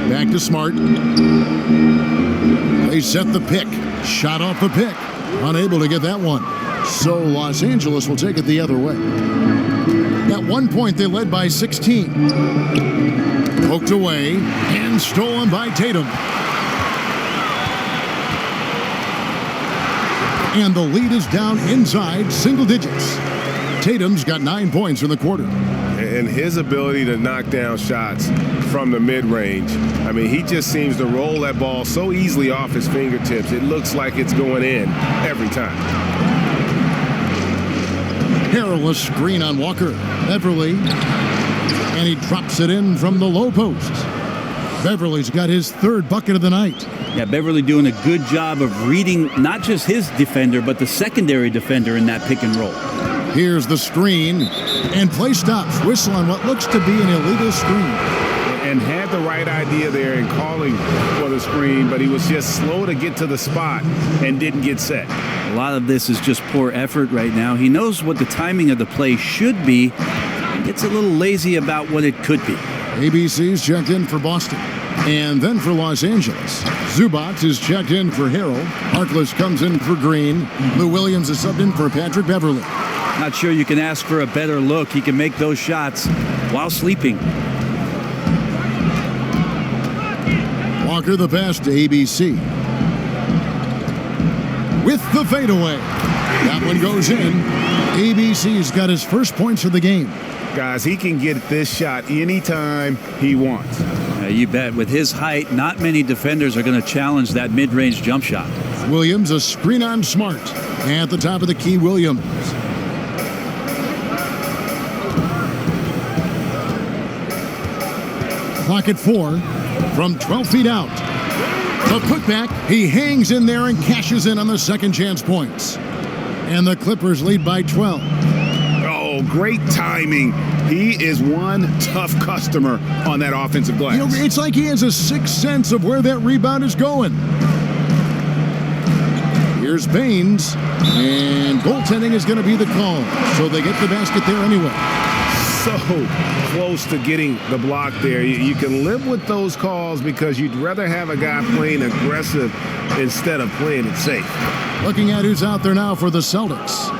Back to Smart. They set the pick. Shot off the pick. Unable to get that one. So Los Angeles will take it the other way. At one point, they led by 16. Poked away and stolen by Tatum. And the lead is down inside single digits. Tatum's got 9 points in the quarter. And his ability to knock down shots from the mid-range, I mean, he just seems to roll that ball so easily off his fingertips. It looks like it's going in every time. Harrell a screen on Walker. Beverly. And he drops it in from the low post. Beverly's got his 3rd bucket of the night. Yeah, Beverly doing a good job of reading not just his defender, but the secondary defender in that pick and roll. Here's the screen, and play stops. Whistle on what looks to be an illegal screen. And had the right idea there in calling for the screen, but he was just slow to get to the spot and didn't get set. A lot of this is just poor effort right now. He knows what the timing of the play should be. Gets a little lazy about what it could be. ABC's checked in for Boston. And then for Los Angeles, Zubac is checked in for Harrell. Harkless comes in for Green. Lou Williams is subbed in for Patrick Beverly. Not sure you can ask for a better look. He can make those shots while sleeping. Walker the pass to ABC. With the fadeaway. That one goes in. ABC's got his first points of the game. Guys, he can get this shot anytime he wants. You bet. With his height, not many defenders are going to challenge that mid-range jump shot. Williams, a screen on Smart. At the top of the key, Williams. Clock at 4 from 12 feet out. The putback, he hangs in there and cashes in on the second chance points. And the Clippers lead by 12. Oh, great timing. He is one tough customer on that offensive glass. You know, it's like he has a sixth sense of where that rebound is going. Here's Baines, and goaltending is going to be the call. So they get the basket there anyway. So close to getting the block there. You can live with those calls because you'd rather have a guy playing aggressive instead of playing it safe. Looking at who's out there now for the Celtics.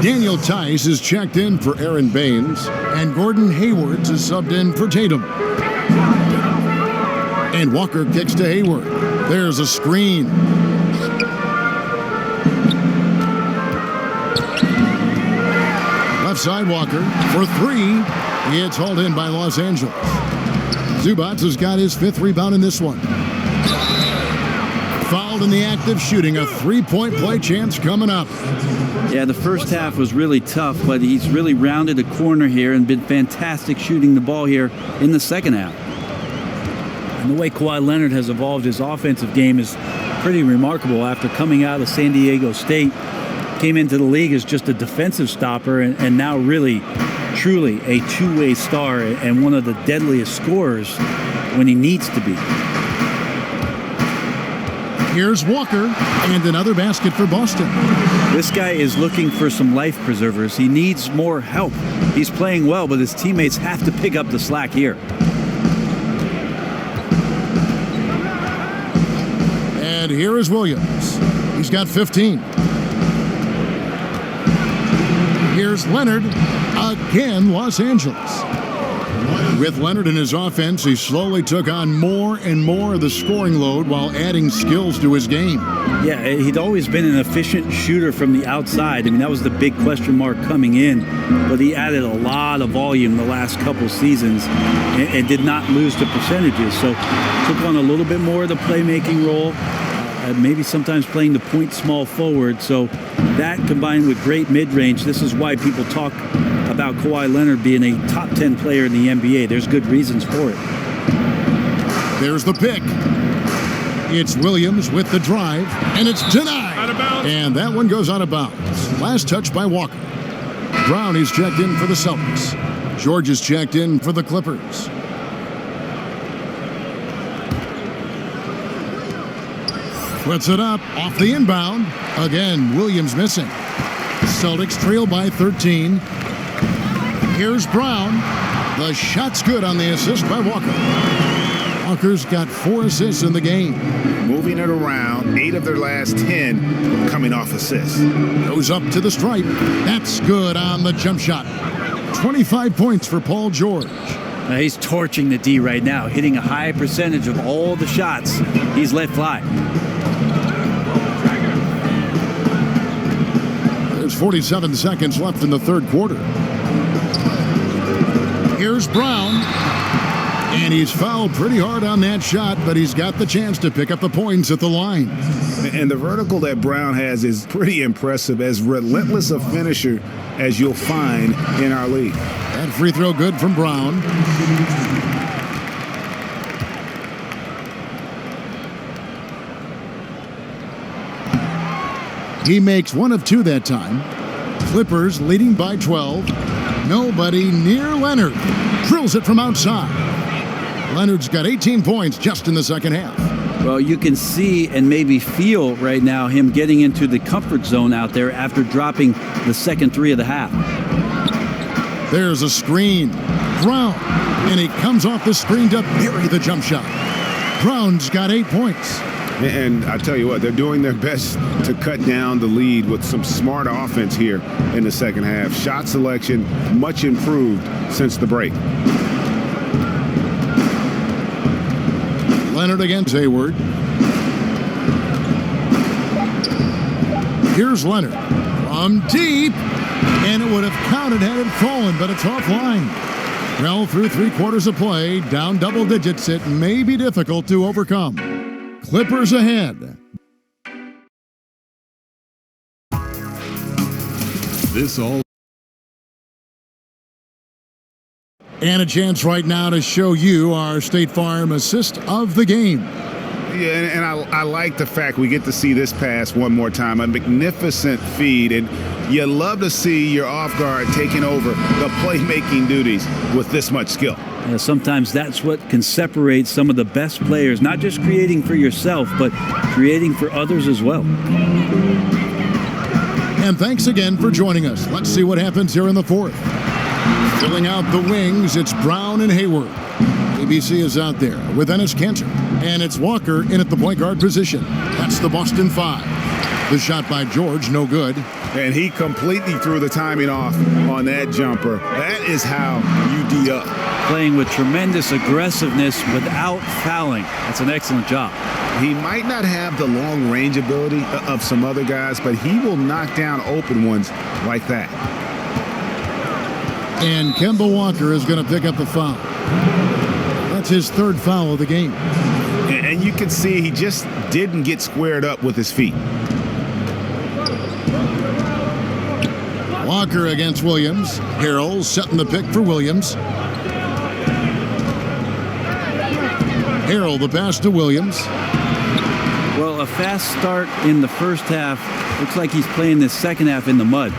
Daniel Tice is checked in for Aaron Baines, and Gordon Hayward is subbed in for Tatum. And Walker kicks to Hayward. There's a screen. Left side Walker for 3. It's hauled in by Los Angeles. Zubac has got his 5th rebound in this one. Fouled in the act of shooting. A 3-point play chance coming up. Yeah, the first half was really tough, but he's really rounded a corner here and been fantastic shooting the ball here in the second half. And the way Kawhi Leonard has evolved his offensive game is pretty remarkable. After coming out of San Diego State, came into the league as just a defensive stopper and now really, truly a two-way star and one of the deadliest scorers when he needs to be. Here's Walker, and another basket for Boston. This guy is looking for some life preservers. He needs more help. He's playing well, but his teammates have to pick up the slack here. And here is Williams. He's got 15. Here's Leonard, again, Los Angeles. With Leonard in his offense, he slowly took on more and more of the scoring load while adding skills to his game. Yeah, he'd always been an efficient shooter from the outside. I mean, that was the big question mark coming in, but he added a lot of volume the last couple seasons and did not lose the percentages. So took on a little bit more of the playmaking role, maybe sometimes playing the point small forward. So that combined with great mid-range, this is why people talk about Kawhi Leonard being a top 10 player in the NBA. There's good reasons for it. There's the pick. It's Williams with the drive, and it's denied. Out of bounds. And that one goes out of bounds. Last touch by Walker. Brown is checked in for the Celtics. George is checked in for the Clippers. Puts it up off the inbound. Again, Williams missing. Celtics trail by 13. Here's Brown. The shot's good on the assist by Walker. Walker's got 4 assists in the game. Moving it around, 8 of their last 10 coming off assists. Goes up to the stripe. That's good on the jump shot. 25 points for Paul George. Now he's torching the D right now, hitting a high percentage of all the shots he's let fly. There's 47 seconds left in the third quarter. Here's Brown, and he's fouled pretty hard on that shot, but he's got the chance to pick up the points at the line. And the vertical that Brown has is pretty impressive, as relentless a finisher as you'll find in our league. That free throw good from Brown. He makes 1 of 2 that time. Clippers leading by 12. Nobody near Leonard. Drills it from outside. Leonard's got 18 points just in the second half. Well, you can see and maybe feel right now him getting into the comfort zone out there after dropping the second 3 of the half. There's a screen. Brown, and he comes off the screen to bury the jump shot. Brown's got 8 points. And I tell you what, they're doing their best to cut down the lead with some smart offense here in the second half. Shot selection much improved since the break. Leonard against Hayward. Here's Leonard from deep, and it would have counted had it fallen, but it's offline. Well, through 3/4 of play, down double digits, it may be difficult to overcome. Clippers ahead. This all. And a chance right now to show you our State Farm assist of the game. Yeah, and I like the fact we get to see this pass one more time. A magnificent feed, and you love to see your off guard taking over the playmaking duties with this much skill. Yeah, sometimes that's what can separate some of the best players, not just creating for yourself, but creating for others as well. And thanks again for joining us. Let's see what happens here in the fourth. Filling out the wings, it's Brown and Hayward. ABC is out there with Ennis Cantor. And it's Walker in at the point guard position. That's the Boston Five. The shot by George, no good. And he completely threw the timing off on that jumper. That is how you D up. Playing with tremendous aggressiveness without fouling. That's an excellent job. He might not have the long range ability of some other guys, but he will knock down open ones like that. And Kemba Walker is going to pick up the foul. That's his third foul of the game. And you can see he just didn't get squared up with his feet. Walker against Williams. Harrell setting the pick for Williams. Harrell the pass to Williams. Well, a fast start in the first half. Looks like he's playing this second half in the mud.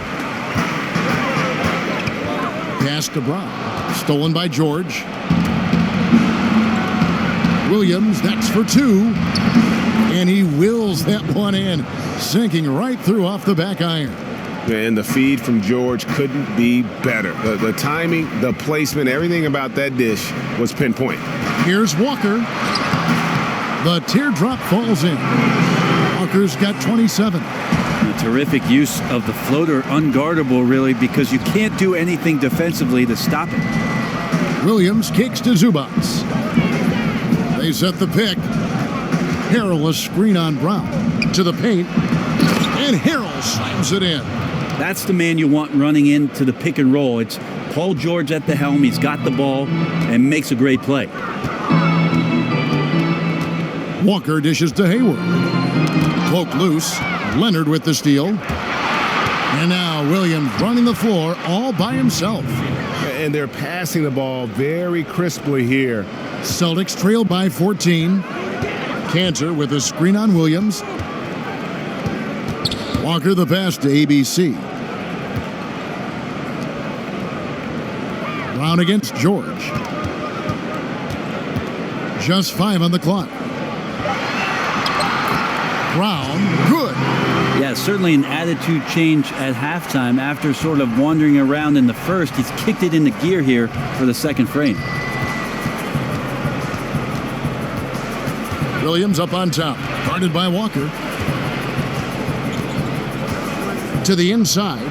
Pass to Brown. Stolen by George. Williams, that's for two. And he wills that one in, sinking right through off the back iron. And the feed from George couldn't be better. The timing, the placement, everything about that dish was pinpoint. Here's Walker. The teardrop falls in. Walker's got 27. A terrific use of the floater, unguardable really, because you can't do anything defensively to stop it. Williams kicks to Zubac. They set the pick. Harrell a screen on Brown. To the paint. And Harrell slams it in. That's the man you want running into the pick and roll. It's Paul George at the helm. He's got the ball and makes a great play. Walker dishes to Hayward. Cloak loose. Leonard with the steal. And now Williams running the floor all by himself. And they're passing the ball very crisply here. Celtics trail by 14. Cantor with a screen on Williams. Walker the pass to ABC. Brown against George. Just 5 on the clock. Brown, good. Yeah, certainly an attitude change at halftime after sort of wandering around in the first. He's kicked it into gear here for the second frame. Williams up on top, guarded by Walker. To the inside.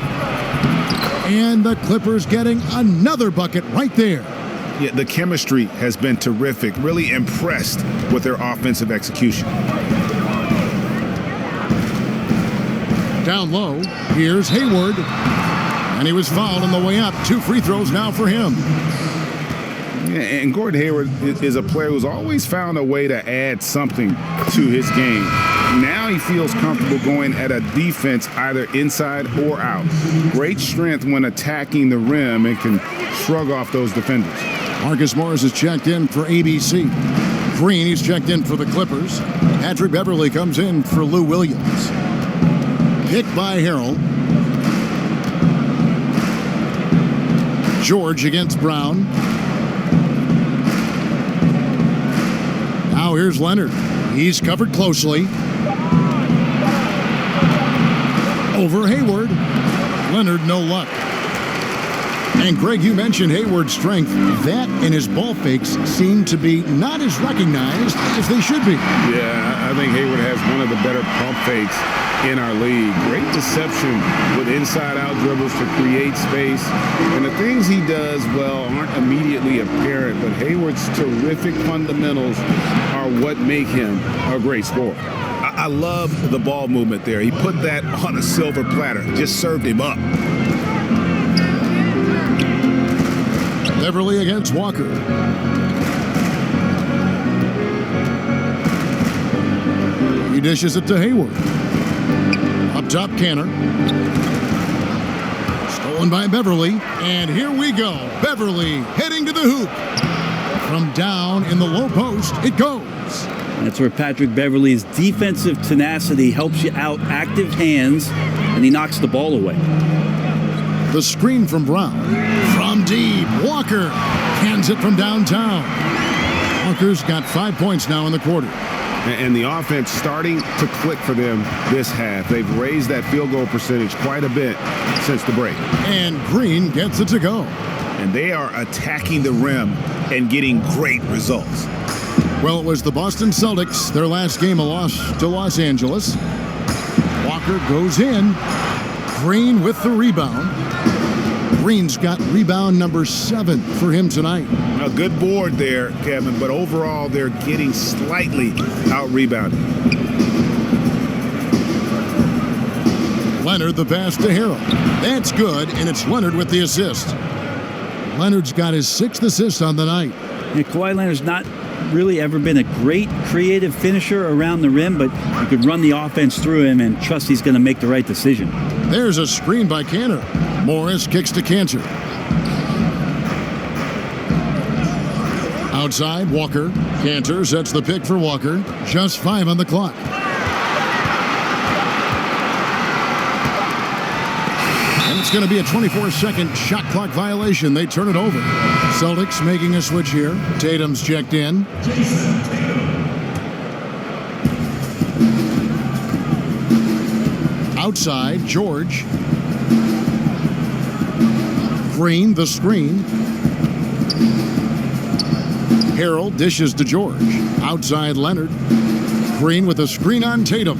And the Clippers getting another bucket right there. Yeah, the chemistry has been terrific. Really impressed with their offensive execution. Down low, here's Hayward. And he was fouled on the way up. 2 free throws now for him. Yeah, and Gordon Hayward is a player who's always found a way to add something to his game. Now he feels comfortable going at a defense either inside or out. Great strength when attacking the rim and can shrug off those defenders. Marcus Morris is checked in for ABC. Green, he's checked in for the Clippers. Patrick Beverly comes in for Lou Williams. Picked by Harrell. George against Brown. Now here's Leonard. He's covered closely. Over Hayward. Leonard, no luck. And Greg, you mentioned Hayward's strength. That and his ball fakes seem to be not as recognized as they should be. Yeah, I think Hayward has one of the better pump fakes in our league. Great deception with inside-out dribbles to create space. And the things he does well aren't immediately apparent, but Hayward's terrific fundamentals are what make him a great scorer. I love the ball movement there. He put that on a silver platter, just served him up. Beverly against Walker. He dishes it to Hayward. Up top, Canner. Stolen by Beverly. And here we go. Beverly heading to the hoop. From down in the low post, it goes. That's where Patrick Beverly's defensive tenacity helps you out, active hands, and he knocks the ball away. The screen from Brown. From deep, Walker hands it from downtown. Walker's got 5 points now in the quarter. And the offense starting to click for them this half. They've raised that field goal percentage quite a bit since the break. And Green gets it to go. And they are attacking the rim and getting great results. Well, it was the Boston Celtics, their last game a loss to Los Angeles. Walker goes in. Green with the rebound. Green's got rebound number 7 for him tonight. A good board there, Kevin, but overall they're getting slightly out-rebounded. Leonard the pass to Harrell. That's good, and it's Leonard with the assist. Leonard's got his 6th assist on the night. Yeah, Kawhi Leonard's not really ever been a great creative finisher around the rim, but you could run the offense through him and trust he's going to make the right decision. There's a screen by Cantor. Morris kicks to Cantor. Outside, Walker. Cantor sets the pick for Walker. Just 5 on the clock. And it's going to be a 24-second shot clock violation. They turn it over. Celtics making a switch here. Tatum's checked in. Outside, George. Green, the screen. Harrell dishes to George. Outside, Leonard. Green with a screen on Tatum.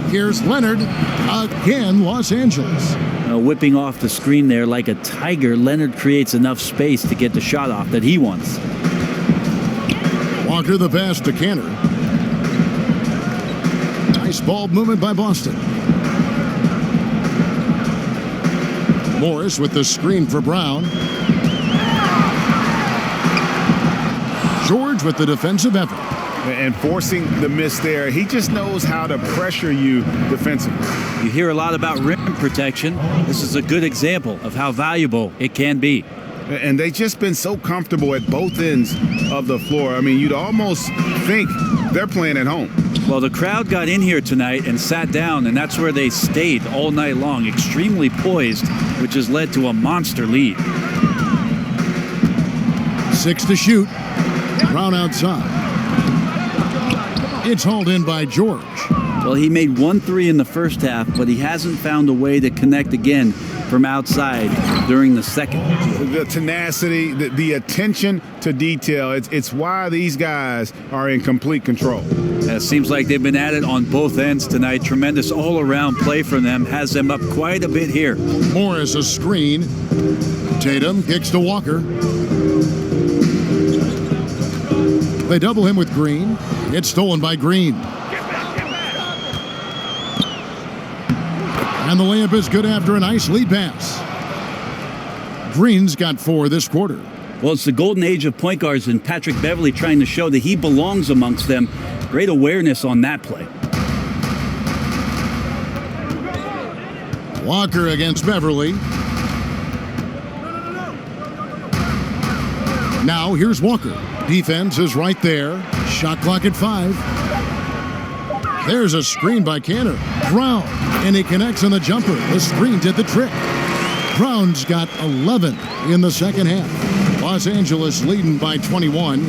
Here's Leonard. Again, Los Angeles. Whipping off the screen there like a tiger, Leonard creates enough space to get the shot off that he wants. Walker the pass to Cantor. Nice ball movement by Boston. Morris with the screen for Brown. George with the defensive effort. And forcing the miss there, he just knows how to pressure you defensively. You hear a lot about rim protection. This is a good example of how valuable it can be. And they've just been so comfortable at both ends of the floor. I mean, you'd almost think they're playing at home. Well, the crowd got in here tonight and sat down, and that's where they stayed all night long, extremely poised, which has led to a monster lead. 6 to shoot. Brown outside. It's hauled in by George. Well, he made 1 3 in the first half, but he hasn't found a way to connect again from outside during the second. The tenacity, the attention to detail, it's why these guys are in complete control. It seems like they've been at it on both ends tonight. Tremendous all-around play from them. Has them up quite a bit here. Morris a screen. Tatum kicks to Walker. They double him with Green. It's stolen by Green. And the layup is good after a nice lead pass. Green's got 4 this quarter. Well, it's the golden age of point guards, and Patrick Beverly trying to show that he belongs amongst them. Great awareness on that play. Walker against Beverly. Now here's Walker. Defense is right there. Shot clock at 5. There's a screen by Cantor. Brown, and he connects on the jumper. The screen did the trick. Brown's got 11 in the second half. Los Angeles leading by 21.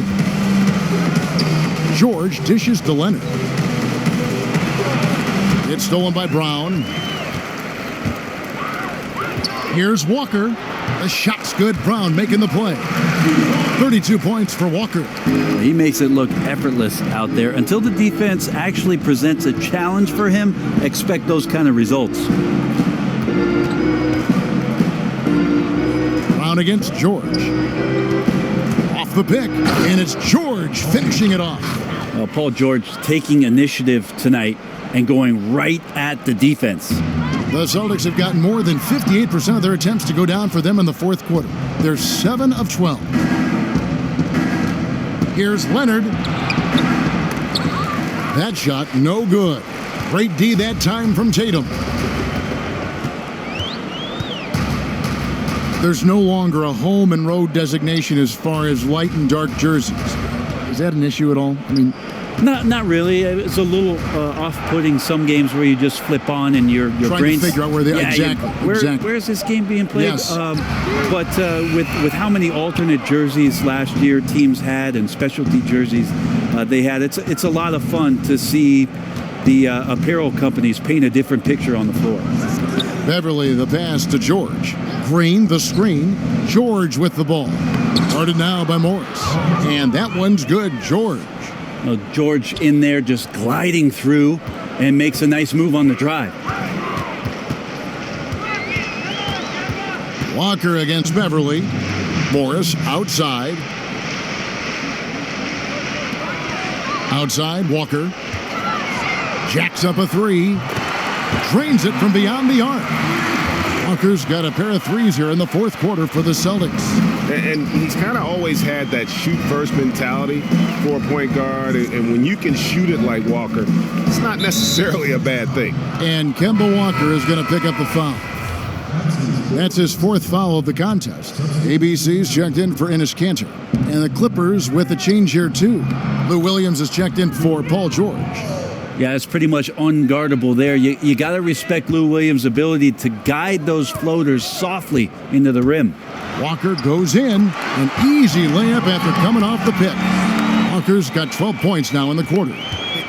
George dishes to Leonard. It's stolen by Brown. Here's Walker. The shot's good. Brown making the play. 32 points for Walker. He makes it look effortless out there. Until the defense actually presents a challenge for him, expect those kind of results. Brown against George. Off the pick, and it's George finishing it off. Paul George taking initiative tonight and going right at the defense. The Celtics have gotten more than 58% of their attempts to go down for them in the fourth quarter. They're 7 of 12. Here's Leonard. That shot, no good. Great D that time from Tatum. There's no longer a home and road designation as far as light and dark jerseys. Is that an issue at all? I mean, Not really. It's a little off-putting some games where you just flip on and your trying brain's to figure out where they exactly. Where's this game being played? Yes. But with how many alternate jerseys last year teams had and specialty jerseys they had, it's a lot of fun to see the apparel companies paint a different picture on the floor. Beverly the pass to George. Green the screen. George with the ball. Guarded now by Morris. And that one's good. George. George in there just gliding through and makes a nice move on the drive. Walker against Beverly. Morris outside. Outside, Walker. Jacks up a three. Drains it from beyond the arc. Walker's got a pair of threes here in the fourth quarter for the Celtics. And he's kind of always had that shoot-first mentality for a point guard. And when you can shoot it like Walker, it's not necessarily a bad thing. And Kemba Walker is going to pick up the foul. That's his fourth foul of the contest. ABC's checked in for Enes Kanter. And the Clippers with a change here, too. Lou Williams is checked in for Paul George. Yeah, it's pretty much unguardable there. You got to respect Lou Williams' ability to guide those floaters softly into the rim. Walker goes in. An easy layup after coming off the pick. Walker's got 12 points now in the quarter.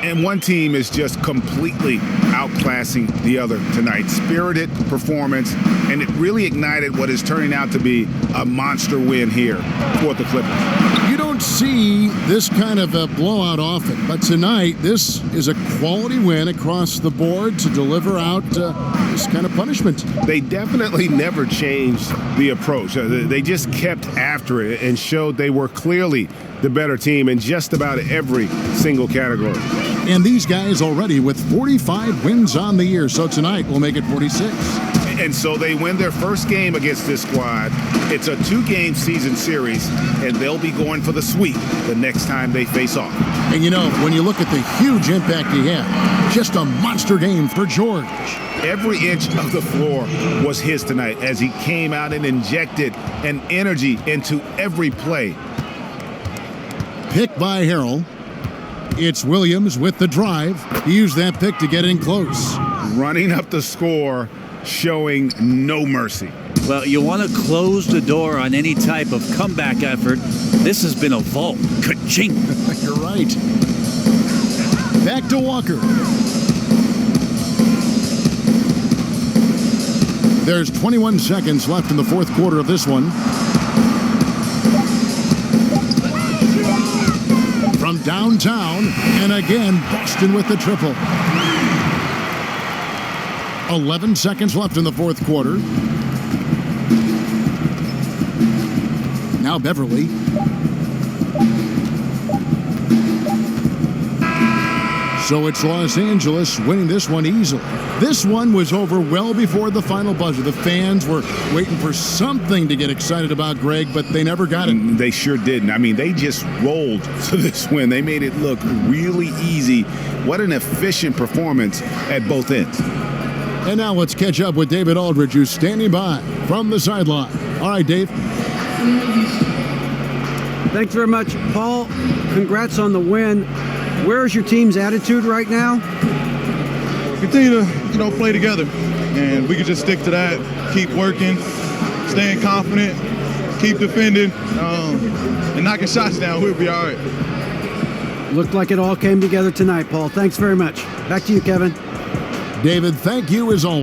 And one team is just completely outclassing the other tonight. Spirited performance, and it really ignited what is turning out to be a monster win here for the Clippers. You don't see this kind of a blowout often, but tonight this is a quality win across the board to deliver out this kind of punishment. They definitely never changed the approach. They just kept after it and showed they were clearly the better team in just about every single category. And these guys already with 45 wins on the year, so tonight will make it 46. And so they win their first game against this squad. It's a 2-game season series, and they'll be going for the sweep the next time they face off. And you know, when you look at the huge impact he had, just a monster game for George. Every inch of the floor was his tonight as he came out and injected an energy into every play. Pick by Harrell. It's Williams with the drive. He used that pick to get in close. Running up the score, showing no mercy. Well, you want to close the door on any type of comeback effort. This has been a vault. Ka-ching. You're right. Back to Walker. There's 21 seconds left in the fourth quarter of this one. From downtown, and again, Boston with the triple. 11 seconds left in the fourth quarter. Now Beverly. So it's Los Angeles winning this one easily. This one was over well before the final buzzer. The fans were waiting for something to get excited about, Greg, but they never got it. They sure didn't. I mean, they just rolled to this win. They made it look really easy. What an efficient performance at both ends. And now let's catch up with David Aldridge, who's standing by from the sideline. All right, Dave. Thanks very much, Paul. Congrats on the win. Where's your team's attitude right now? Continue to, play together, and we can just stick to that. Keep working, staying confident, keep defending, and knocking shots down. We'll be all right. Looked like it all came together tonight, Paul. Thanks very much. Back to you, Kevin. David, thank you as always.